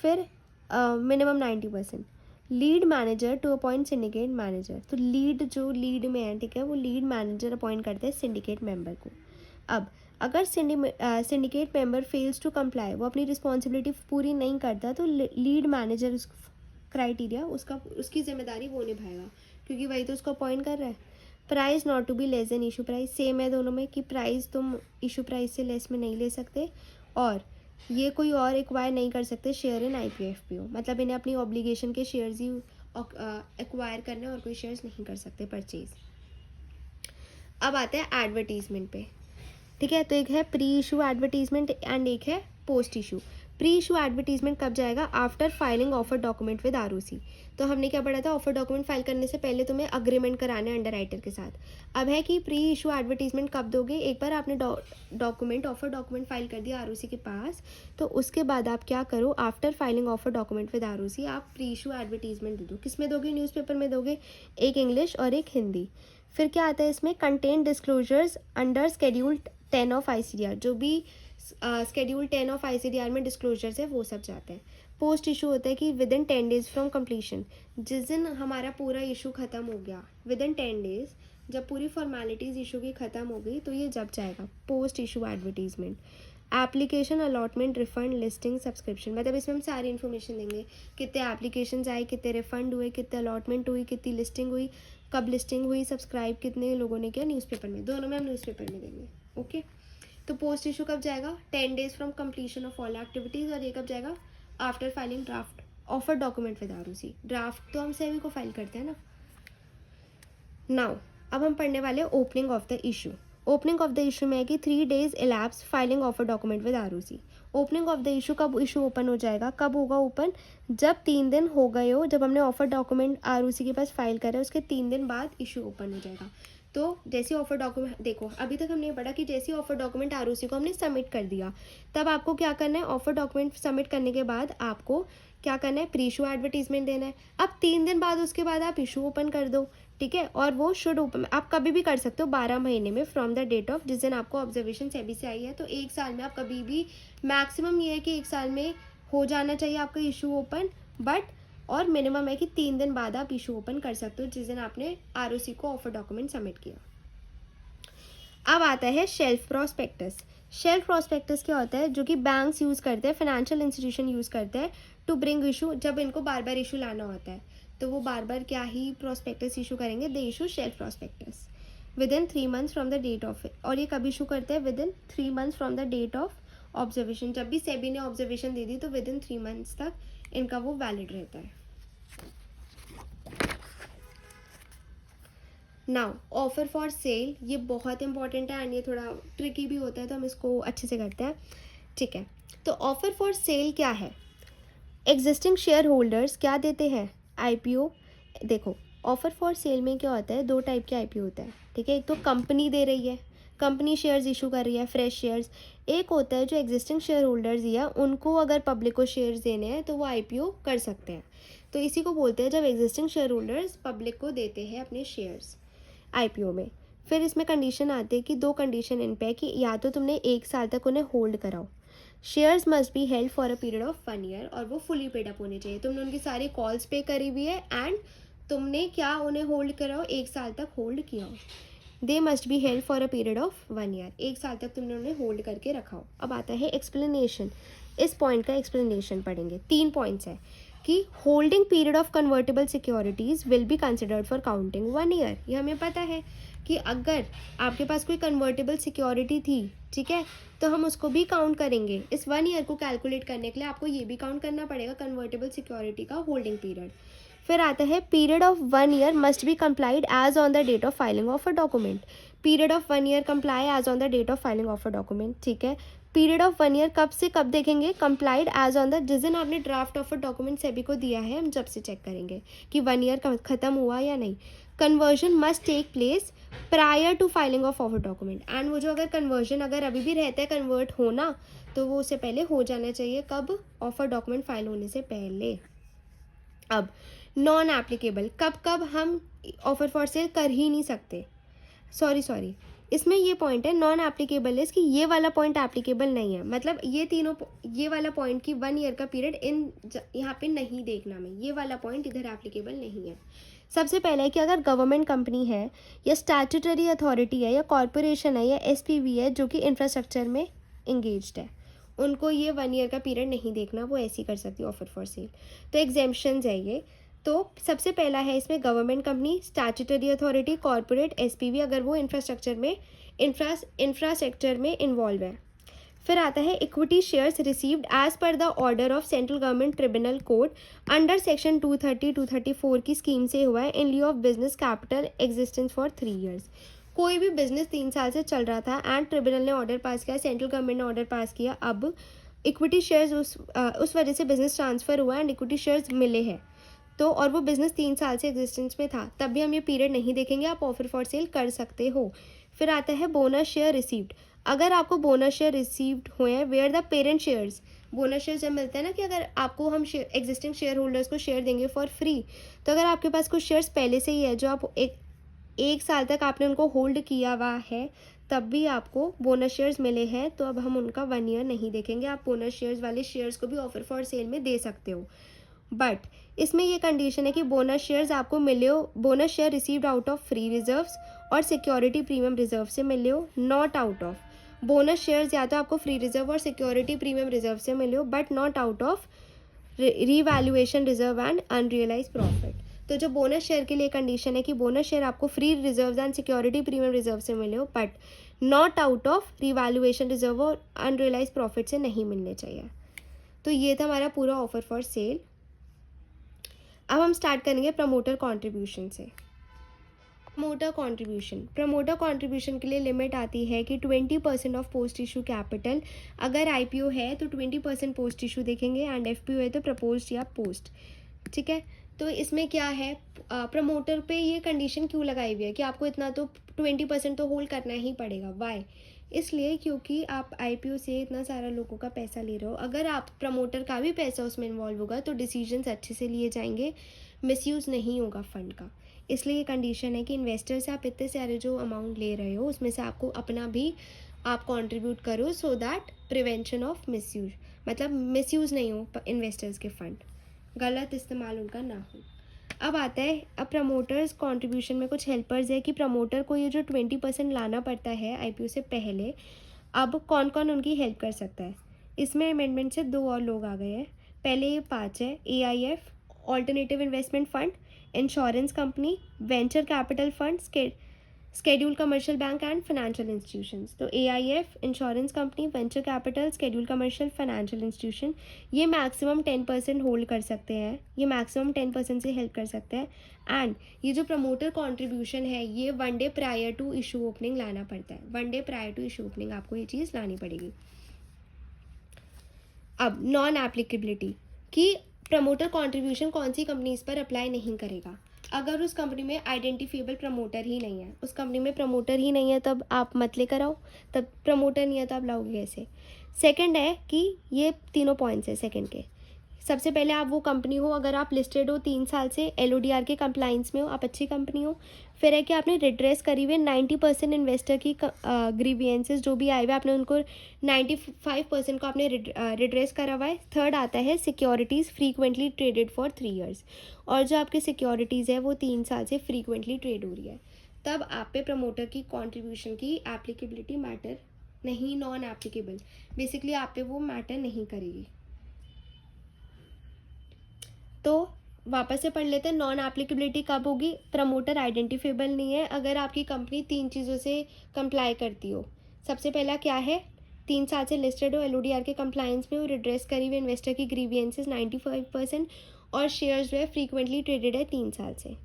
फिर minimum 90% lead manager to appoint syndicate manager. तो लीड में है, ठीक है, वो लीड मैनेजर अपॉइंट करते हैं सिंडिकेट मेंबर को। अब अगर syndicate member fails to comply, वो अपनी रिस्पॉन्सिबिलिटी पूरी नहीं करता, तो लीड मैनेजर उस क्राइटेरिया उसकी जिम्मेदारी वो निभाएगा, क्योंकि वही तो उसको अपॉइंट कर रहा है। Price not to be less than issue price, same है दोनों में कि प्राइस तुम इशू प्राइस से लेस में नहीं ले सकते, और ये कोई और एक्वायर नहीं कर सकते शेयर इन IPFPO। मतलब इन्हें अपनी ऑब्लिगेशन के शेयर्स ही एक्वायर करने और कोई शेयर्स नहीं कर सकते परचेज। अब आते हैं एडवर्टीजमेंट पे। ठीक है, तो एक है प्री इशू एडवर्टीजमेंट एंड एक है post issue. Pre issue advertisement कब जाएगा? After filing offer document with ROC. तो हमने क्या पढ़ा था, ऑफर डॉक्यूमेंट फाइल करने से पहले तुम्हें अग्रीमेंट कराने अंडरराइटर के साथ। अब है कि प्री इशू एडवर्टीजमेंट कब दोगे? एक बार आपने ऑफर डॉक्यूमेंट फाइल कर दिया आरओसी के पास, तो उसके बाद आप क्या करो, after filing offer document with ROC आप प्री इशू एडवर्टीजमेंट दे दो। किस में दोगे? न्यूज़पेपर में दोगे, एक इंग्लिश और एक हिंदी। फिर क्या आता है इसमें, content disclosures under schedule 10 of ICDR। जो भी शेड्यूल 10 ऑफ ICDR में डिस्क्लोजर्स है वो सब जाते हैं। पोस्ट इशू होता है कि with in 10 days from completion, जिस दिन हमारा पूरा इशू ख़त्म हो गया, विद इन 10 डेज जब पूरी फॉर्मेलिटीज़ इशू की ख़त्म हो गई, तो ये जब जाएगा post issue advertisement. Application, allotment, refund, listing, subscription, मतलब इसमें हम सारी इन्फॉर्मेशन देंगे, कितने एप्लीकेशन आए, कितने रिफंड हुए, कितने अलॉटमेंट हुई, कितनी लिस्टिंग हुई, कब लिस्टिंग हुई, सब्सक्राइब कितने लोगों ने किया, न्यूज़पेपर में, दोनों में हम न्यूज़पेपर में देंगे। ओके, तो पोस्ट इशू कब जाएगा? 10 days from completion of all activities. और ये कब जाएगा? After filing draft offer document with ROC. Draft तो हम सेबी को फाइल करते हैं ना। नाउ अब हम पढ़ने वाले opening of the issue. Opening of the issue में है कि 3 days elapse filing offer document with ROC. Opening of the issue, कब इशू ओपन हो जाएगा, कब होगा ओपन? जब 3 दिन हो गए हो, जब हमने ऑफर डॉक्यूमेंट आरओसी के पास फाइल करा है उसके 3 दिन बाद इशू ओपन हो जाएगा। तो जैसे ऑफर डॉक्यूमेंट, देखो अभी तक हमने पढ़ा कि जैसे ऑफर डॉक्यूमेंट आरओसी को हमने सबमिट कर दिया, तब आपको क्या करना है, ऑफर डॉक्यूमेंट सबमिट करने के बाद आपको क्या करना है, प्री इशू एडवर्टीजमेंट देना है। अब 3 दिन बाद उसके बाद आप इशू ओपन कर दो, ठीक है, और वो शुड ओपन आप कभी भी कर सकते हो 12 महीने में फ्रॉम द डेट ऑफ जिस दिन आपको ऑब्जर्वेशन सेबी से आई है। तो 1 साल में आप कभी भी, मैक्सिमम ये है कि 1 साल में हो जाना चाहिए आपका इशू ओपन, बट और मिनिमम है कि 3 दिन बाद आप इशू ओपन कर सकते हो जिस दिन आपने आरओसी को ऑफर डॉक्यूमेंट सबमिट किया। अब आता है शेल्फ प्रोस्पेक्टस। शेल्फ प्रोस्पेक्टस क्या होता है? जो कि बैंक्स यूज़ करते हैं, फाइनेंशियल इंस्टीट्यूशन यूज़ करते हैं टू ब्रिंग इशू, जब इनको बार बार इशू लाना होता है तो वो बार बार क्या ही प्रोस्पेक्टस इशू करेंगे, they issue shelf prospectus within 3 months from the date of, और ये कब इशू करते हैं? Within 3 months from the date of observation. जब भी सेबी ने ऑब्जर्वेशन दे दी तो विद इन 3 मंथ्स तक इनका वो वैलिड रहता है। नाउ ऑफर फॉर सेल, ये बहुत इंपॉर्टेंट है एंड ये थोड़ा ट्रिकी भी होता है, तो हम इसको अच्छे से करते हैं। ठीक है, तो ऑफर फॉर सेल क्या है? एग्जिस्टिंग शेयर होल्डर्स क्या देते हैं? IPO। देखो ऑफर फॉर सेल में क्या होता है, 2 टाइप के IPO होता है, ठीक है। एक तो कंपनी दे रही है, कंपनी शेयर्स इशू कर रही है, फ्रेश शेयर्स। एक होता है जो एग्जिस्टिंग शेयर होल्डर्स ही है, उनको अगर पब्लिक को शेयर्स देने हैं तो वो IPO कर सकते हैं। तो इसी को बोलते हैं जब एग्जिस्टिंग शेयर होल्डर्स पब्लिक को देते हैं अपने शेयर्स IPO में। फिर इसमें कंडीशन आती है कि 2 कंडीशन इन पे है कि या तो तुमने 1 साल तक उन्हें होल्ड कराओ, shares must be held for a period of 1 year, और वो फुली पेड अप होने चाहिए। तुमने उनकी सारी कॉल्स पे करी हुई है एंड तुमने क्या उन्हें होल्ड कराओ, 1 साल तक होल्ड किया हो। They must be held for a period of 1 year, 1 साल तक तुमने उन्हें होल्ड करके रखा हो। अब आता है एक्सप्लेनेशन। इस पॉइंट का एक्सप्लेनेशन पढ़ेंगे। 3 पॉइंट्स है कि holding period of convertible securities will be considered for counting 1 year. ये हमें पता है कि अगर आपके पास कोई कन्वर्टेबल सिक्योरिटी थी, ठीक है, तो हम उसको भी काउंट करेंगे। इस 1 ईयर को कैलकुलेट करने के लिए आपको ये भी काउंट करना पड़ेगा कन्वर्टेबल सिक्योरिटी का होल्डिंग पीरियड। फिर आता है period of 1 year must be complied as on the date of filing of a document. Period of 1 year comply as on the date of filing of a document, ठीक है। पीरियड ऑफ 1 ईयर कब से कब देखेंगे? कंप्लाइड एज ऑन द, जिस दिन आपने draft of a document SEBI को दिया है, हम जब से चेक करेंगे कि 1 ईयर खत्म हुआ या नहीं। Conversion must take place prior to filing of offer document. And वो जो अगर कन्वर्जन अगर अभी भी रहता है कन्वर्ट होना, तो वो उससे पहले हो जाना चाहिए। कब? ऑफर डॉक्यूमेंट फाइल होने से पहले। अब नॉन एप्लीकेबल, कब कब हम ऑफर फॉर सेल कर ही नहीं सकते। सॉरी, इसमें ये पॉइंट है नॉन एप्लीकेबल इज कि ये वाला पॉइंट एप्लीकेबल नहीं है। मतलब ये तीनों, ये वाला पॉइंट की 1 ईयर का पीरियड यहाँ पे नहीं देखना में, ये वाला पॉइंट इधर एप्लीकेबल नहीं है। सबसे पहले है कि अगर गवर्नमेंट कंपनी है या स्टैट्यूटरी अथॉरिटी है या कॉरपोरेशन है या एसपीवी है जो कि इंफ्रास्ट्रक्चर में इंगेज्ड है, उनको ये 1 ईयर का पीरियड नहीं देखना, वो ऐसे ही कर सकती है ऑफर फॉर सेल। तो एग्जेम्पशंस है ये। तो सबसे पहला है इसमें government company, statutory authority, corporate, SPV, अगर वो इंफ्रास्ट्रक्चर में इन्वॉल्व है। फिर आता है equity shares received as per the order of central government tribunal court under section 230-234 की स्कीम से हुआ है इन लिeu of business capital existence for 3 years. कोई भी बिजनेस 3 साल से चल रहा था एंड ट्रिब्यूनल ने ऑर्डर पास किया, सेंट्रल गवर्नमेंट ने ऑर्डर पास किया, अब इक्विटी शेयर्स उस वजह से बिजनेस ट्रांसफ़र हुआ एंड इक्विटी शेयर्स मिले हैं, तो और वो बिजनेस 3 साल से एग्जिस्टेंस में था, तब भी हम ये पीरियड नहीं देखेंगे, आप ऑफर फॉर सेल कर सकते हो। फिर आता है बोनस शेयर रिसीव्ड। अगर आपको बोनस शेयर रिसीव्ड हुए हैं where the parent shares, bonus share जब मिलता है ना कि अगर आपको हम एग्जिस्टिंग शेयर होल्डर्स को शेयर देंगे फॉर फ्री, तो अगर आपके पास कुछ शेयर्स पहले से ही है जो आप एक साल तक आपने उनको होल्ड किया हुआ है, तब भी आपको बोनस शेयर्स मिले हैं, तो अब हम उनका 1 ईयर नहीं देखेंगे। आप बोनस शेयर्स वाले शेयर्स को भी ऑफर फॉर सेल में दे सकते हो, बट इसमें ये कंडीशन है कि बोनस शेयर्स आपको मिले हो, bonus share received out of free reserves और सिक्योरिटी प्रीमियम रिजर्व से मिले हो, not out of. Bonus shares या तो आपको फ्री रिजर्व और सिक्योरिटी प्रीमियम रिजर्व से मिले हो, but not out of revaluation reserve and unrealise profit. तो जो बोनस शेयर के लिए कंडीशन है कि बोनस शेयर आपको free reserve and security premium reserve से मिले हो, but not out of revaluation reserve और अनरियलाइज प्रॉफिट से नहीं मिलने चाहिए। तो ये था हमारा पूरा ऑफर फॉर सेल। अब हम स्टार्ट करेंगे प्रमोटर कंट्रीब्यूशन से। प्रमोटर कंट्रीब्यूशन के लिए लिमिट आती है कि 20% ऑफ पोस्ट इशू कैपिटल। अगर आईपीओ है तो 20% पोस्ट इशू देखेंगे एंड एफपीओ है तो प्रपोज्ड या पोस्ट, ठीक है। तो इसमें क्या है, प्रमोटर पे ये कंडीशन क्यों लगाई हुई है कि आपको इतना तो 20% तो होल्ड करना ही पड़ेगा। वाई? इसलिए क्योंकि आप आईपीओ से इतना सारा लोगों का पैसा ले रहे हो, अगर आप प्रमोटर का भी पैसा उसमें इन्वॉल्व होगा तो डिसीजंस अच्छे से लिए जाएंगे, मिसयूज़ नहीं होगा फंड का। इसलिए ये कंडीशन है कि इन्वेस्टर से आप इतने सारे जो अमाउंट ले रहे हो उसमें से आपको अपना भी आप कंट्रीब्यूट करो, so that prevention of misuse, मतलब मिसयूज़ नहीं हो इन्वेस्टर्स के फंड, गलत इस्तेमाल उनका ना हो। अब आता है, अब प्रमोटर्स कंट्रीब्यूशन में कुछ हेल्पर्स है कि प्रमोटर को ये जो 20% लाना पड़ता है आईपीओ से पहले, अब कौन कौन उनकी हेल्प कर सकता है। इसमें अमेंडमेंट से 2 और लोग आ गए हैं। पहले ये 5 है, AIF, alternative investment fund, insurance company, venture capital fund, scheduled commercial bank and financial institutions. तो AIF, insurance company, venture capital, scheduled commercial, financial institution, ये मैक्सिमम 10% होल्ड कर सकते हैं, ये मैक्सिमम 10% से हेल्प कर सकते हैं। एंड ये जो प्रमोटर कंट्रीब्यूशन है ये 1 day prior to issue opening लाना पड़ता है, 1 day prior to issue opening आपको ये चीज़ लानी पड़ेगी। अब नॉन एप्लीकेबिलिटी कि प्रमोटर कंट्रीब्यूशन कौन सी कंपनीज पर अप्लाई नहीं करेगा। अगर उस कंपनी में आइडेंटिफिएबल प्रमोटर ही नहीं है, उस कंपनी में प्रमोटर ही नहीं है, तब आप मत लेकर आओ, तब प्रमोटर नहीं है तो आप लाओगे कैसे। सेकंड है कि ये तीनों पॉइंट्स है सेकंड के। सबसे पहले आप वो कंपनी हो, अगर आप लिस्टेड हो 3 साल से, एलओडीआर के कंप्लाइंस में हो, आप अच्छी कंपनी हो। फिर है कि आपने रिड्रेस करी हुई 90% इन्वेस्टर की ग्रीवियंसेस जो भी आए हुए आपने उनको 95% को आपने रिड्रेस करा हुआ है। थर्ड आता है securities frequently traded for 3 years, और जो आपकी सिक्योरिटीज़ है वो 3 साल से फ्रीक्वेंटली ट्रेड हो रही है, तब आप पे प्रमोटर की कॉन्ट्रीब्यूशन की एप्लीकेबिलिटी मैटर नहीं, नॉन एप्लीकेबल, बेसिकली आप पे वो मैटर नहीं करेगी। तो वापस से पढ़ लेते हैं। नॉन एप्लीकेबिलिटी कब होगी? प्रमोटर आइडेंटिफेबल नहीं है अगर आपकी कंपनी 3 चीज़ों से कंप्लाई करती हो। सबसे पहला क्या है? 3 साल से लिस्टेड हो, LODR के कंप्लायंस में हो, रिड्रेस करी हुई इन्वेस्टर की ग्रीवियंसेस 95% और शेयर्स जो है फ्रीक्वेंटली ट्रेडेड है 3 साल से।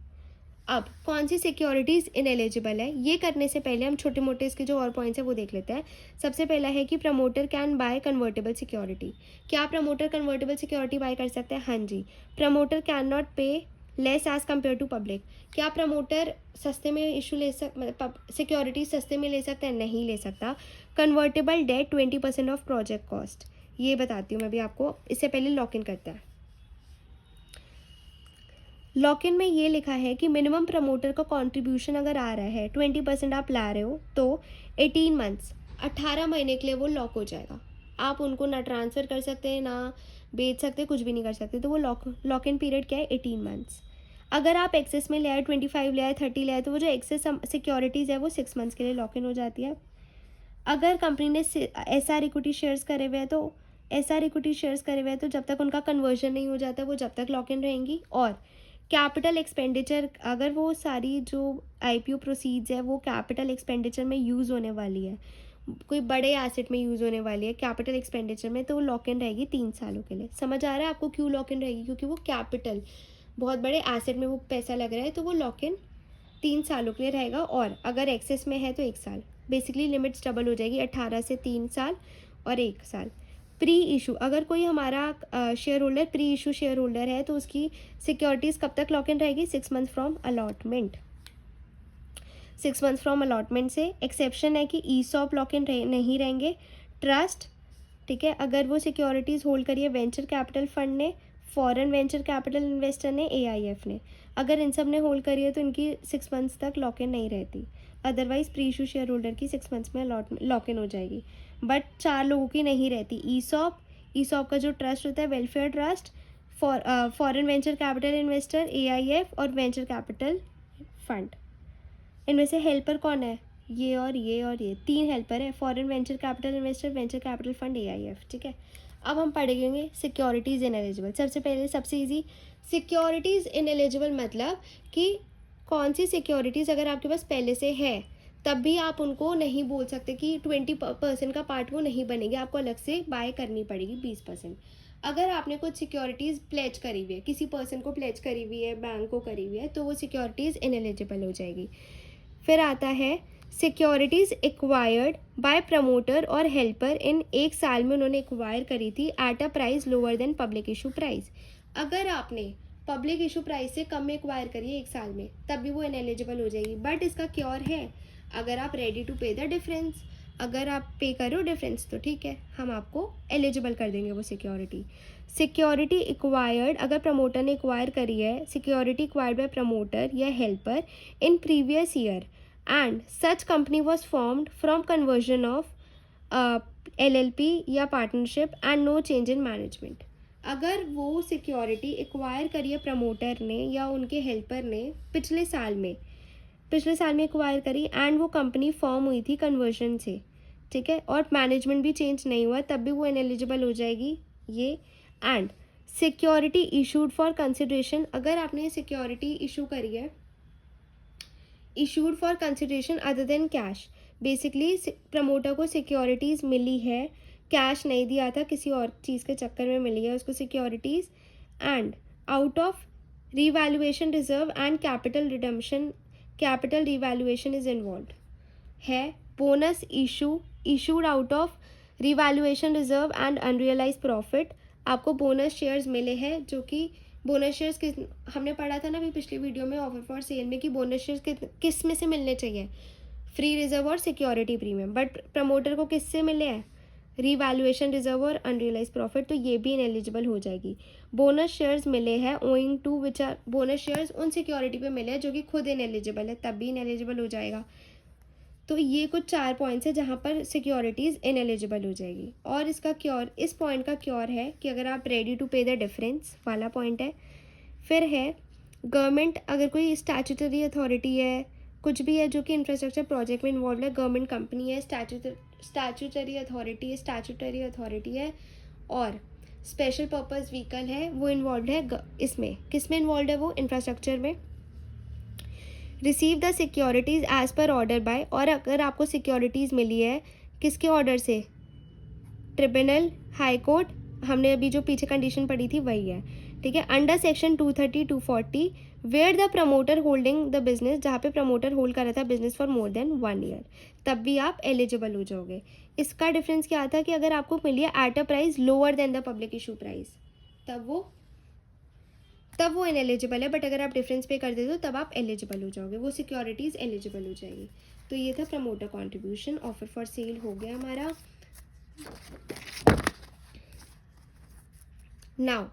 अब कौन सी सिक्योरिटीज़ इनएलिजिबल है, ये करने से पहले हम छोटे मोटे इसके जो और पॉइंट्स हैं वो देख लेते हैं। सबसे पहला है कि promoter can buy convertible security. क्या प्रमोटर कन्वर्टेबल सिक्योरिटी बाय कर सकते हैं? हाँ जी। Promoter can not pay less as compare to public. क्या प्रमोटर सस्ते में इशू ले सिक्योरिटी सस्ते में ले सकता है? नहीं ले सकता। Convertible debt 20% of project cost, ये बताती हूँ मैं भी आपको। इससे पहले लॉक इन करते हैं। लॉक इन में ये लिखा है कि मिनिमम प्रमोटर का कंट्रीब्यूशन अगर आ रहा है 20% आप ला रहे हो तो 18 मंथ्स 18 महीने के लिए वो लॉक हो जाएगा। आप उनको ना ट्रांसफ़र कर सकते हैं, ना बेच सकते, कुछ भी नहीं कर सकते। तो वो लॉक इन पीरियड क्या है? 18 मंथ्स। अगर आप एक्सेस में ले आए, 25 ले आए, 30 ले आए, तो वो जो एक्सेस सिक्योरिटीज़ है वो 6 मंथ्स के लिए लॉक इन हो जाती है। अगर कंपनी ने SR इक्विटी शेयर्स करे हुए हैं तो जब तक उनका कन्वर्जन नहीं हो जाता वो जब तक लॉक इन रहेंगी। और कैपिटल एक्सपेंडिचर, अगर वो सारी जो IPO प्रोसीड्स है वो कैपिटल एक्सपेंडिचर में यूज़ होने वाली है, कोई बड़े एसेट में यूज़ होने वाली है कैपिटल एक्सपेंडिचर में, तो वो लॉक इन रहेगी 3 सालों के लिए। समझ आ रहा है आपको क्यों लॉक इन रहेगी? क्योंकि वो कैपिटल बहुत बड़े एसेट में वो पैसा लग रहा है, तो वो लॉक इन 3 सालों के लिए रहेगा। और अगर एक्सेस में है तो 1 साल। बेसिकली लिमिट्स डबल हो जाएगी, 18 से 3 साल और 1 साल। प्री इशू, अगर कोई हमारा share holder pre issue share holder है तो उसकी सिक्योरिटीज़ कब तक लॉक इन रहेगी? 6 month from allotment. 6 month from allotment से एक्सेप्शन है कि ESOP लॉक इन नहीं रहेंगे। ट्रस्ट, ठीक है, अगर वो सिक्योरिटीज़ होल्ड करिए वेंचर कैपिटल फंड ने, फॉरेन वेंचर कैपिटल इन्वेस्टर ने, AIF ने, अगर इन सब ने होल्ड करी है तो इनकी 6 मंथ्स तक लॉक इन नहीं रहती। Otherwise pre issue share holder की 6 मंथ्स में लॉक इन हो जाएगी। बट 4 लोगों की नहीं रहती। ESOP का जो ट्रस्ट होता है welfare trust, foreign venture capital investor, AIF और वेंचर कैपिटल फंड। इनमें से हेल्पर कौन है? ये और ये और ये 3 हेल्पर है, foreign venture capital investor, venture capital fund, AIF। ठीक है, अब हम पढ़ेंगे सिक्योरिटीज़ इनएलिजिबल। सबसे पहले सबसे इजी, सिक्योरिटीज़ इनएलिजिबल मतलब कि कौन सी सिक्योरिटीज़ अगर आपके पास पहले से है तब भी आप उनको नहीं बोल सकते कि 20% का पार्ट वो नहीं बनेगी, आपको अलग से बाय करनी पड़ेगी 20%। अगर आपने कुछ सिक्योरिटीज़ प्लेज करी हुई है, किसी पर्सन को प्लेज करी हुई है, बैंक को करी हुई है, तो वो सिक्योरिटीज़ इनएलिजिबल हो जाएगी। फिर आता है सिक्योरिटीज़ एक्वायर्ड बाय प्रमोटर और हेल्पर इन 1 साल में उन्होंने एक्वायर करी थी at a price lower than public issue price. अगर आपने पब्लिक इशू प्राइस से कम में एक्वायर करिए 1 साल में, तब भी वो इनएलिजिबल हो जाएगी। बट इसका क्योर है, अगर आप रेडी टू पे द डिफरेंस, अगर आप पे करो डिफरेंस तो ठीक है, हम आपको एलिजिबल कर देंगे वो सिक्योरिटी। सिक्योरिटी एक्वायर्ड, अगर प्रमोटर ने एक्वायर करी है सिक्योरिटी एक्वायर्ड बाय प्रमोटर या helper in previous year and such company was formed from conversion of LLP या partnership and no change in management. अगर वो सिक्योरिटी एक्वायर करी है प्रमोटर ने या उनके हेल्पर ने पिछले साल में एक्वायर करी एंड वो कंपनी फॉर्म हुई थी कन्वर्जन से, ठीक है, और मैनेजमेंट भी चेंज नहीं हुआ, तब भी वो इनएलिजिबल हो जाएगी ये। And security issued for consideration, अगर आपने सिक्योरिटी इशू करी है issued for consideration other than cash, basically promoter को सिक्योरिटीज़ मिली है, कैश नहीं दिया था, किसी और चीज़ के चक्कर में मिली है उसको securities, and out of revaluation reserve and capital revaluation is involve है। Bonus issued out of revaluation reserve and unrealise profit, आपको बोनस शेयर्स मिले हैं, जो कि बोनस शेयर्स हमने पढ़ा था ना अभी पिछली वीडियो में ऑफर फॉर सेल में कि बोनस शेयर्स किस में से मिलने चाहिए, फ्री रिजर्व और सिक्योरिटी प्रीमियम, बट प्रमोटर को किससे मिले हैं? रीवैल्यूएशन रिजर्व और अनरियलाइज प्रॉफिट, तो ये भी इनएलिजिबल हो जाएगी। बोनस शेयर्स मिले हैं owing to which are, bonus shares उन सिक्योरिटी पे मिले हैं जो कि खुद इनएलिजिबल है, तब भी इनएलिजिबल हो जाएगा। तो ये कुछ 4 पॉइंट्स है जहाँ पर सिक्योरिटीज़ इनएलिजिबल हो जाएगी। और इसका क्योर, इस पॉइंट का क्योर है कि अगर आप रेडी टू पे द डिफरेंस वाला पॉइंट है। फिर है गवर्नमेंट, अगर कोई स्टैट्यूटरी अथॉरिटी है, कुछ भी है जो कि इंफ्रास्ट्रक्चर प्रोजेक्ट में इन्वॉल्व है, गवर्नमेंट कंपनी है, स्टैट्यूटरी अथॉरिटी है और स्पेशल पर्पस व्हीकल है वो इन्वॉल्व है इसमें, किस में इन्वॉल्व है वो, इंफ्रास्ट्रक्चर में। Receive the securities as per order by, और अगर आपको सिक्योरिटीज़ मिली है किसके ऑर्डर से, ट्रिब्यूनल, हाई कोर्ट, हमने अभी जो पीछे कंडीशन पढ़ी थी वही है, ठीक है। Under section 230 240 where the promoter holding the business, जहाँ पे प्रमोटर होल्ड कर रहा था business for more than 1 year, तब भी आप एलिजिबल हो जाओगे। इसका डिफरेंस क्या था कि अगर आपको मिली है at a price lower than the public issue price, तब वो इनएलिजिबल है, बट अगर आप डिफरेंस पे कर देते हो तब आप एलिजिबल हो जाओगे, वो सिक्योरिटीज़ एलिजिबल हो जाएगी। तो ये था promoter contribution. Offer for cell हो गया हमारा। नाउ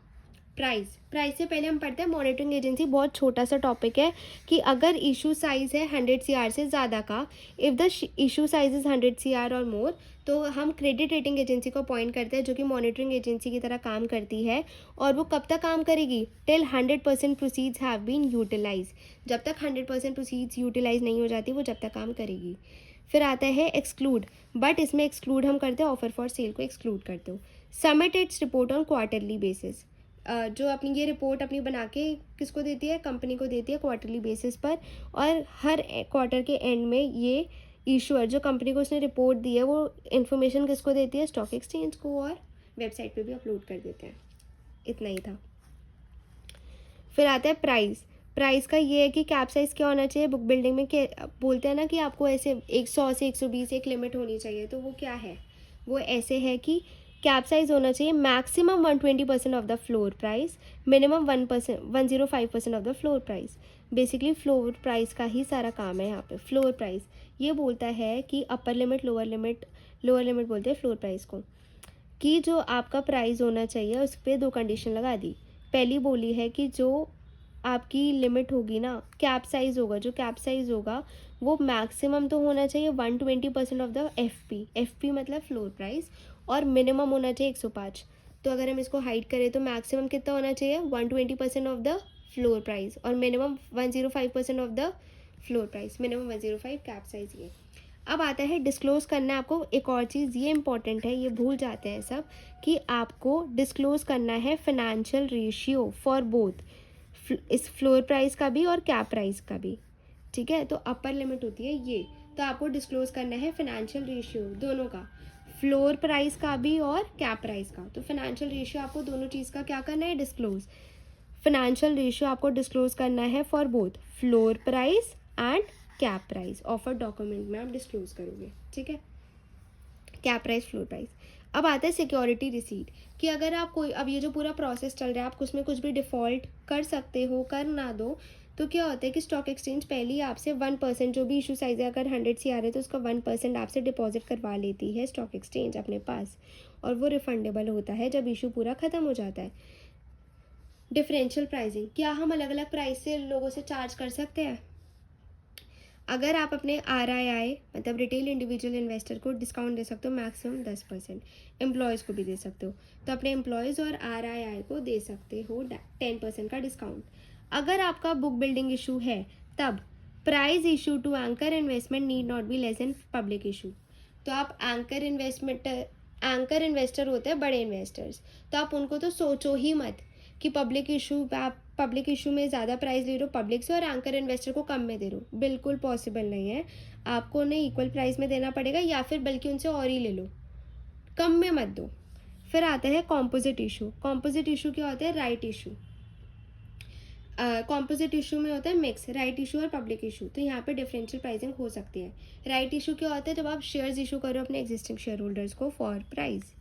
प्राइस से पहले हम पढ़ते हैं मॉनिटरिंग एजेंसी। बहुत छोटा सा टॉपिक है कि अगर इशू साइज़ है 100 CR से ज़्यादा का, if the issue size is 100 CR और मोर, तो हम क्रेडिट रेटिंग एजेंसी को अपॉइंट करते हैं जो कि मॉनिटरिंग एजेंसी की तरह काम करती है। और वो कब तक काम करेगी, till 100% proceeds have been utilise, जब तक 100% प्रोसीड्स यूटिलाइज नहीं हो जाती वो जब तक काम करेगी। फिर आता है एक्सक्लूड, बट इसमें एक्सक्लूड हम करते हैं ऑफर फॉर सेल को एक्सक्लूड करते हो। Submit its report on quarterly basis, जो अपनी ये रिपोर्ट अपनी बना के किसको देती है, कंपनी को देती है क्वार्टरली बेसिस पर। और हर क्वार्टर के एंड में ये इशूअर जो कंपनी को उसने रिपोर्ट दी है वो इन्फॉर्मेशन किसको देती है, स्टॉक एक्सचेंज को, और वेबसाइट पे भी अपलोड कर देते हैं। इतना ही था। फिर आता है प्राइस का ये है कि कैप साइज़ क्या होना चाहिए, बुक बिल्डिंग में बोलते हैं ना कि आपको ऐसे 100 से 120 एक लिमिट होनी चाहिए, तो वो क्या है, वो ऐसे है कि कैप साइज होना चाहिए maximum 120% of the floor price, minimum 105% of the floor price. Basically floor price का ही सारा काम है यहाँ पे। फ्लोर प्राइस ये बोलता है कि अपर लिमिट लोअर लिमिट बोलते हैं फ्लोर प्राइस को, कि जो आपका प्राइस होना चाहिए उस पर 2 कंडीशन लगा दी। पहली बोली है कि जो आपकी लिमिट होगी ना, कैप साइज़ होगा, जो कैप साइज़ होगा वो मैक्सिमम तो होना चाहिए 120% ऑफ द एफ पी मतलब फ्लोर प्राइस, और मिनिमम होना चाहिए 105। तो अगर हम इसको हाइड करें तो मैक्सिमम कितना होना चाहिए 120% ऑफ द फ्लोर प्राइस, और minimum 105% of the floor price, minimum 105 cap size. ये अब आता है डिस्क्लोज़ करना है आपको। एक और चीज़ ये इंपॉर्टेंट है, ये भूल जाते हैं सब, कि आपको डिस्क्लोज़ करना है फाइनेंशियल रेशियो फॉर बोथ, इस फ्लोर प्राइस का भी और कैप प्राइस का भी, ठीक है। तो अपर लिमिट होती है ये, तो आपको डिस्क्लोज करना है फाइनेंशियल रेशियो दोनों का, फ्लोर प्राइस का भी और कैप प्राइस का। तो फाइनेंशियल रेशियो आपको दोनों चीज़ का क्या करना है, डिस्क्लोज। फाइनेंशियल रेशियो आपको डिस्क्लोज करना है for both floor price and cap price, offer document में आप डिस्क्लोज करोगे, ठीक है, कैप प्राइस फ्लोर प्राइस। अब आता है सिक्योरिटी रिसीट, कि अगर आप कोई, अब ये जो पूरा प्रोसेस चल रहा है आप उसमें कुछ भी डिफ़ॉल्ट कर सकते हो, कर ना दो, तो क्या होता है कि स्टॉक एक्सचेंज पहले ही आपसे 1%, जो भी इशू साइज है अगर 100 CR आ रहे तो उसका 1% आपसे डिपॉजिट करवा लेती है स्टॉक एक्सचेंज अपने पास, और वो रिफंडेबल होता है जब इशू पूरा ख़त्म हो जाता है। डिफरेंशियल प्राइसिंग, क्या हम अलग अलग प्राइस से लोगों से चार्ज कर सकते हैं? अगर आप अपने RII मतलब रिटेल इंडिविजुअल इन्वेस्टर को डिस्काउंट दे सकते हो मैक्सिमम 10%, एम्प्लॉयज़ को भी दे सकते हो, तो अपने एम्प्लॉयज़ और RII को दे सकते हो 10% का डिस्काउंट। अगर आपका बुक बिल्डिंग इशू है तब price issue to anchor investment need not be less than public issue. तो आप एंकर इन्वेस्टर होते हैं बड़े इन्वेस्टर्स, तो आप उनको तो सोचो ही मत कि पब्लिक इशू में ज़्यादा प्राइस ले रहे हो पब्लिक से और एंकर इन्वेस्टर को कम में दे रहे हो, बिल्कुल पॉसिबल नहीं है। आपको उन्हें इक्वल प्राइस में देना पड़ेगा, या फिर बल्कि उनसे और ही ले लो, कम में मत दो। फिर आता है कॉम्पोजिट इशू। कॉम्पोजिट इशू क्या होता है, राइट इशू। कॉम्पोजिट इशू में होता है मिक्स, राइट इशू और पब्लिक इशू, तो यहाँ पे डिफरेंशियल प्राइसिंग हो सकती है। राइट इशू क्या होता है, जब आप शेयर्स इशू करो अपने एग्जिस्टिंग शेयर होल्डर्स को फॉर प्राइस।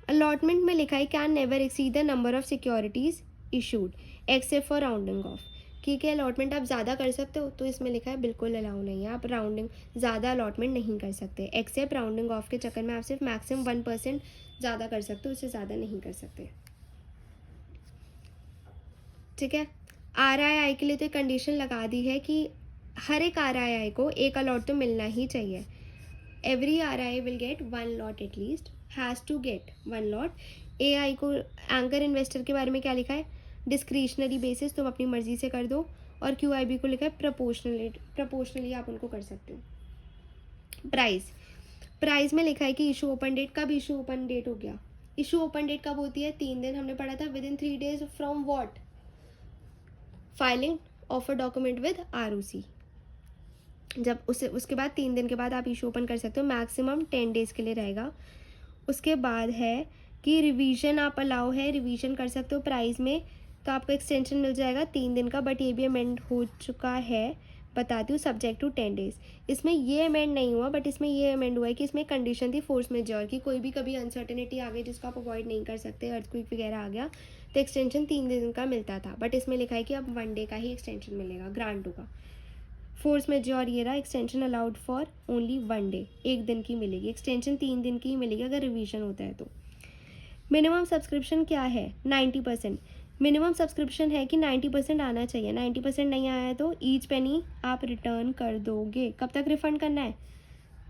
अलॉटमेंट में लिखा है can never exceed the number of securities issued except for rounding off. ठीक है, अलॉटमेंट आप ज़्यादा कर सकते हो, तो इसमें लिखा है बिल्कुल अलाउ नहीं है, आप राउंडिंग ज़्यादा अलॉटमेंट नहीं कर सकते, एक्सेप्ट राउंडिंग ऑफ के चक्कर में आप सिर्फ मैक्सिमम 1% ज़्यादा कर सकते हो, उससे ज़्यादा नहीं कर सकते। ठीक है, RII के लिए तो एक कंडीशन लगा दी है कि हर एक RII को एक अलॉट तो मिलना ही चाहिए। Every RII will get 1 lot at least, has to get 1 lot. AI को एंकर इन्वेस्टर के बारे में क्या लिखा है, डिस्क्रिशनरी बेसिस, तुम अपनी मर्जी से कर दो, और QIB को लिखा है प्रोपोर्शनली आप उनको कर सकते हो। प्राइस में लिखा है कि इशू ओपन डेट, कब इशू ओपन डेट हो गया, इशू ओपन डेट कब होती है, 3 दिन, हमने पढ़ा था with in 3 days from what, filing offer document with ROC। जब उसके बाद 3 दिन के बाद आप इशू ओपन कर सकते हो, मैक्सिमम 10 days के लिए रहेगा। उसके बाद है कि रिवीजन आप अलाउ है, रिवीजन कर सकते हो प्राइस में, तो आपको एक्सटेंशन मिल जाएगा 3 दिन का, बट ये भी अमेंड हो चुका है, बताती हूँ, सब्जेक्ट टू 10 days। इसमें ये अमेंड नहीं हुआ, बट इसमें ये अमेंड हुआ है कि इसमें कंडीशन थी फोर्स मेजॉर की, कोई भी कभी अनसर्टेनिटी आ गई जिसको आप अवॉइड नहीं कर सकते, अर्थक्वेक वगैरह आ गया, तो एक्सटेंशन 3 दिन का मिलता था, बट इसमें लिखा है कि अब 1 day का ही एक्सटेंशन मिलेगा, ग्रांट होगा। फोर्स मेजॉर ये रहा, extension allowed for only 1 day, 1 दिन की मिलेगी, एक्सटेंशन 3 दिन की ही मिलेगी अगर रिवीजन होता है तो। मिनिमम सब्सक्रिप्शन क्या है, 90%। मिनिमम सब्सक्रिप्शन है कि 90% आना चाहिए, 90% नहीं आया है तो ईच पेनी आप रिटर्न कर दोगे। कब तक रिफ़ंड करना है,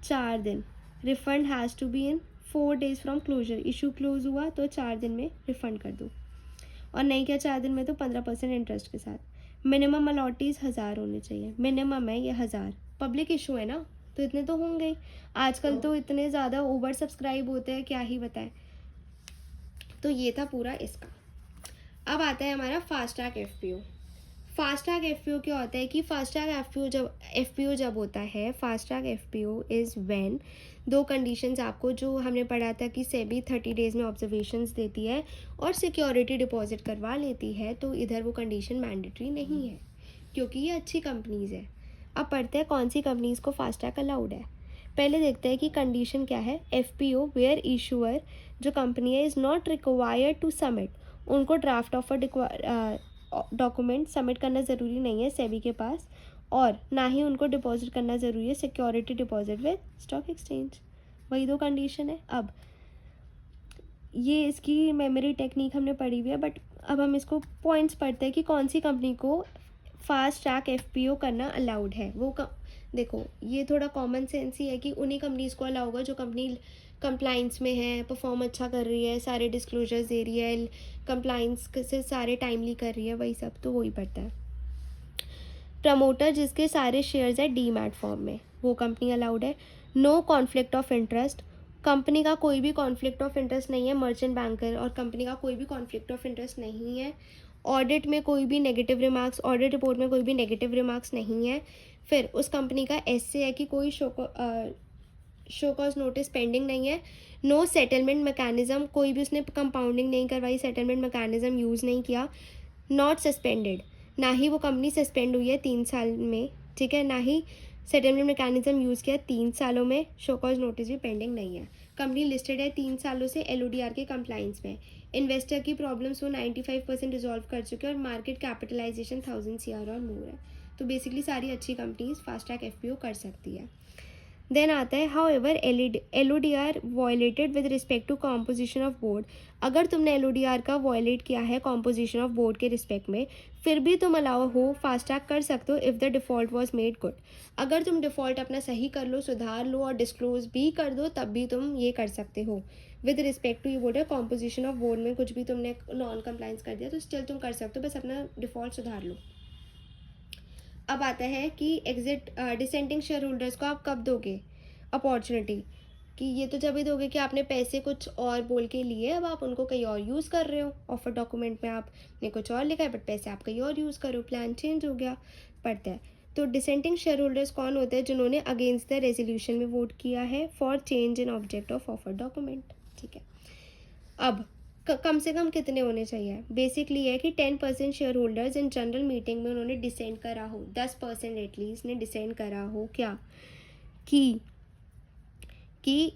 4 दिन। Refund has to be in 4 days from closure, issue close हुआ तो 4 दिन में रिफ़ंड कर दो, और नहीं क्या 4 दिन में तो 15% इंटरेस्ट के साथ। मिनिमम अलॉटीज़ 1000 होने चाहिए, मिनिमम है ये 1000, पब्लिक इशू है ना तो इतने तो होंगे ही, आजकल तो इतने ज़्यादा ओवर सब्सक्राइब होते हैं क्या ही बताएं। तो ये था पूरा इसका। अब आता है हमारा फास्टैग FPO। फास्टैग FPO क्या होता है कि फास्टैग FPO जब होता है, FASTag FPO is when 2 conditions आपको जो हमने पढ़ा था कि सेबी 30 days में ऑब्जर्वेशंस देती है और सिक्योरिटी डिपॉजिट करवा लेती है, तो इधर वो कंडीशन मैंडेटरी नहीं है क्योंकि ये अच्छी कंपनीज़ है। अब पढ़ते हैं कौन सी कंपनीज़ को फास्टैग अलाउड है। पहले देखते हैं कि कंडीशन क्या है। FPO वेयर इशूअर जो कंपनी है is not required to submit, उनको ड्राफ्ट ऑफर डॉक्यूमेंट सबमिट करना ज़रूरी नहीं है सेबी के पास, और ना ही उनको डिपॉजिट करना ज़रूरी है security deposit with stock exchange. वही 2 कंडीशन है। अब ये इसकी मेमोरी टेक्निक हमने पढ़ी हुई है, बट अब हम इसको पॉइंट्स पढ़ते हैं कि कौन सी कंपनी को फास्ट ट्रैक FPO करना अलाउड है। देखो ये थोड़ा कॉमन सेंस ही है कि उन्हीं कंपनीज़ को अलाउ होगा जो कंपनी कंप्लाइंस में है, परफॉर्म अच्छा कर रही है, सारे डिस्क्लोजर्स दे रही है, कंप्लाइंस से सारे टाइमली कर रही है, वही सब तो वही पड़ता है। प्रमोटर जिसके सारे शेयर्स है डीमैट फॉर्म में, वो कंपनी अलाउड है। No conflict of interest, company का कोई भी कॉन्फ्लिक्ट ऑफ इंटरेस्ट नहीं है, मर्चेंट बैंकर और कंपनी का कोई भी कॉन्फ्लिक्ट ऑफ इंटरेस्ट नहीं है। ऑडिट में कोई भी नेगेटिव रिमार्क्स, ऑडिट रिपोर्ट में कोई भी नेगेटिव रिमार्क्स नहीं है। फिर उस कंपनी का ऐसे है कि कोई शो कॉज नोटिस पेंडिंग नहीं है। नो सेटलमेंट मैकेनिज्म, कोई भी उसने कंपाउंडिंग नहीं करवाई, सेटलमेंट मैकेनिज्म यूज़ नहीं किया। नॉट सस्पेंडेड, ना ही वो कंपनी सस्पेंड हुई है 3 साल में, ठीक है, ना ही सेटलमेंट मैकेनिज्म यूज़ किया 3 सालों में, शो कॉज नोटिस भी पेंडिंग नहीं है। कंपनी लिस्टेड है 3 सालों से LODR के कंप्लाइंस में। इन्वेस्टर की प्रॉब्लम्स वो 95% रिजॉल्व कर चुके हैं और मार्केट कैपिटलाइजेशन 1000 CR और मोर है। तो बेसिकली सारी अच्छी कंपनीज फास्ट ट्रैक FPO कर सकती है। देन आता है however LODR violated with respect to composition of board. अगर तुमने LODR का वॉयलेट किया है कॉम्पोजिशन ऑफ बोर्ड के रिस्पेक्ट में, फिर भी तुम अलाउ हो, फास्ट ट्रैक कर सकते हो if the default was made good. अगर तुम डिफ़ॉल्ट अपना सही कर लो, सुधार लो और डिस्क्लोज भी कर दो, तब भी तुम ये कर सकते हो। विद रिस्पेक्ट टू ये बोर्ड है, कॉम्पोजिशन ऑफ बोर्ड में कुछ भी तुमने नॉन कंप्लाइंस कर दिया तो स्टिल तुम कर सकते हो, बस अपना डिफ़ॉल्ट सुधार लो। अब आता है कि एग्जिट डिसेंटिंग शेयर होल्डर्स को आप कब दोगे अपॉर्चुनिटी, कि ये तो जब ही दोगे कि आपने पैसे कुछ और बोल के लिए, अब आप उनको कहीं और यूज़ कर रहे हो। ऑफर डॉक्यूमेंट में आपने कुछ और लिखा है बट पैसे आप कहीं और यूज़ करो, प्लान चेंज हो गया, पड़ता है। तो डिसेंटिंग शेयर होल्डर्स कौन होते हैं, जिन्होंने अगेंस्ट द रेजोल्यूशन में वोट किया है for change in object of offer document, ठीक है। अब कम से कम कितने होने चाहिए, बेसिकली है कि 10% share holders in general meeting में उन्होंने डिसेंड करा हो, 10% एटलीस्ट ने डिसेंड करा हो क्या, कि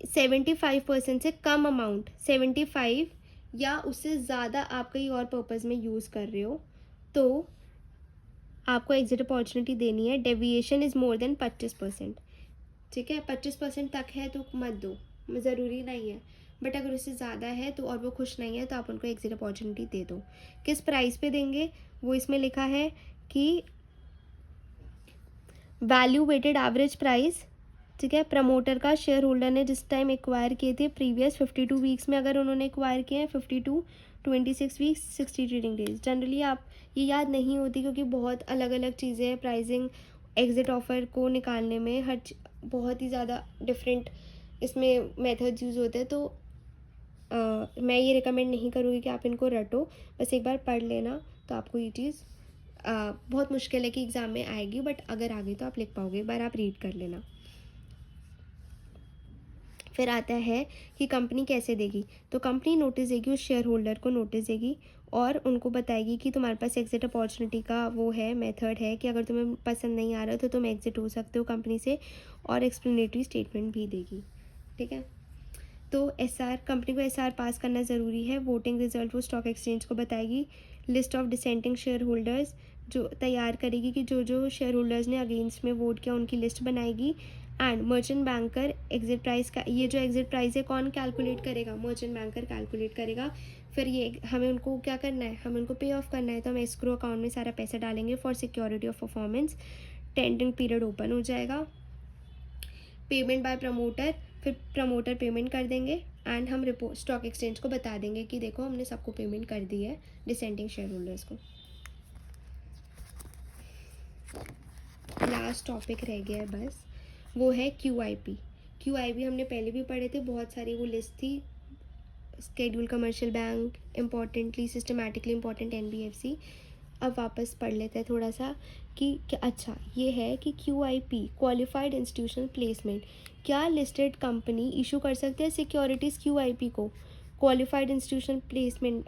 75% से कम अमाउंट, 75 या उससे ज़्यादा आप कहीं और पर्पज़ में यूज़ कर रहे हो तो आपको एग्जिट अपॉर्चुनिटी देनी है। डेविएशन इज़ मोर देन 25%, ठीक है, 25% तक है तो मत दो, ज़रूरी नहीं है, बट अगर उससे ज़्यादा है तो और वो खुश नहीं है तो आप उनको एग्जिट अपॉर्चुनिटी दे दो। किस प्राइस पे देंगे वो इसमें लिखा है कि वैल्यू वेटेड एवरेज प्राइस, ठीक है। प्रमोटर का शेयर होल्डर ने जिस टाइम एक्वायर किए थे प्रीवियस 52 वीक्स में, अगर उन्होंने एक्वायर किए हैं 52, 26 वीक्स, 60 ट्रेडिंग डेज। जनरली आप ये याद नहीं होती क्योंकि बहुत अलग अलग चीज़ें हैं प्राइसिंग एग्जिट ऑफर को निकालने में, बहुत ही ज़्यादा डिफरेंट इसमें मेथड्स यूज़ होते हैं, तो मैं ये रिकमेंड नहीं करूँगी कि आप इनको रटो, बस एक बार पढ़ लेना, तो आपको ये चीज़ बहुत मुश्किल है कि एग्ज़ाम में आएगी, बट अगर आ गई तो आप लिख पाओगे, एक बार आप रीड कर लेना। फिर आता है कि कंपनी कैसे देगी, तो कंपनी नोटिस देगी, उस शेयर होल्डर को नोटिस देगी और उनको बताएगी कि तुम्हारे पास एग्ज़िट अपॉर्चुनिटी का वो है, मेथड है कि अगर तुम्हें पसंद नहीं आ रहा तो तुम एग्ज़िट हो सकते हो कंपनी से, और एक्सप्लेनेटरी स्टेटमेंट भी देगी। ठीक है, तो एसआर, कंपनी को एसआर पास करना ज़रूरी है। वोटिंग रिजल्ट वो स्टॉक एक्सचेंज को बताएगी। List of dissenting share holders जो तैयार करेगी कि जो जो शेयर होल्डर्स ने अगेंस्ट में वोट किया उनकी लिस्ट बनाएगी। And merchant banker exit price का, ये जो एग्जिट प्राइस है कौन कैलकुलेट करेगा, मर्चेंट बैंकर कैलकुलेट करेगा। फिर ये हमें उनको क्या करना है, हमें उनको पे ऑफ करना है, तो हम एस्क्रो अकाउंट में सारा पैसा डालेंगे for security of performance. Tendering period open हो जाएगा। पेमेंट बाय प्रमोटर, फिर प्रमोटर पेमेंट कर देंगे एंड हम रिपोर्ट स्टॉक एक्सचेंज को बता देंगे कि देखो हमने सबको पेमेंट कर दी है, डिसेंटिंग शेयर होल्डर्स को। लास्ट टॉपिक रह गया है बस, वो है QIP। QIP हमने पहले भी पढ़े थे, बहुत सारी वो लिस्ट थी, schedule commercial bank, importantly systematically important NBFC। अब वापस पढ़ लेते हैं थोड़ा सा कि क्या, अच्छा ये है कि QIP क्वालिफाइड इंस्टीट्यूशनल प्लेसमेंट, क्या लिस्टेड कंपनी इशू कर सकते हैं सिक्योरिटीज़ QIP को क्वालिफाइड इंस्टीट्यूशनल प्लेसमेंट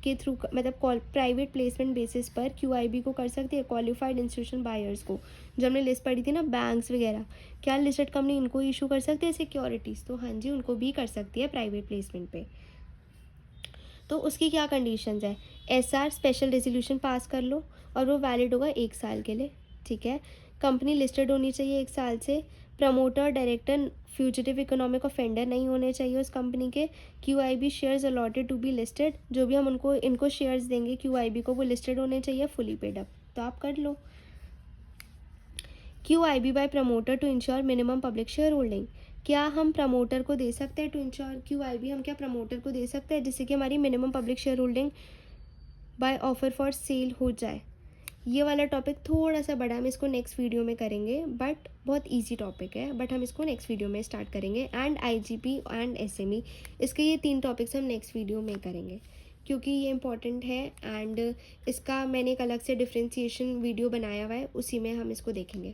के थ्रू, मतलब प्राइवेट प्लेसमेंट बेसिस पर QIP को कर सकती है क्वालिफाइड इंस्टीट्यूशन बायर्स को, जो हमने लिस्ट पढ़ी थी ना बैंक्स वगैरह, क्या लिस्टेड कंपनी इनको इशू कर सकती है सिक्योरिटीज़, तो हाँ जी उनको भी कर सकती है प्राइवेट प्लेसमेंट पे। तो उसकी क्या कंडीशंस है, एसआर स्पेशल रेजोल्यूशन पास कर लो और वो वैलिड होगा 1 साल के लिए। ठीक है, कंपनी लिस्टेड होनी चाहिए 1 साल से, promoter director fugitive economic offender नहीं होने चाहिए उस कंपनी के, QIB shares allotted to be listed, जो भी हम उनको इनको शेयर्स देंगे QIB को वो लिस्टेड होने चाहिए, फुली पेड अप, तो आप कर लो। QIB by promoter to ensure minimum public shareholding, क्या हम प्रमोटर को दे सकते हैं टू इंश्योर QIB, हम क्या प्रमोटर को दे सकते हैं जिससे कि हमारी minimum public share holding bye offer for cell हो जाए। ये वाला टॉपिक थोड़ा सा बड़ा है, हम इसको नेक्स्ट वीडियो में करेंगे, बट बहुत इजी टॉपिक है, बट हम इसको नेक्स्ट वीडियो में स्टार्ट करेंगे। एंड IGP एंड SME, इसके ये 3 टॉपिक्स हम नेक्स्ट वीडियो में करेंगे क्योंकि ये इंपॉर्टेंट है, एंड इसका मैंने एक अलग से डिफ्रेंशिएशन वीडियो बनाया हुआ है, उसी में हम इसको देखेंगे।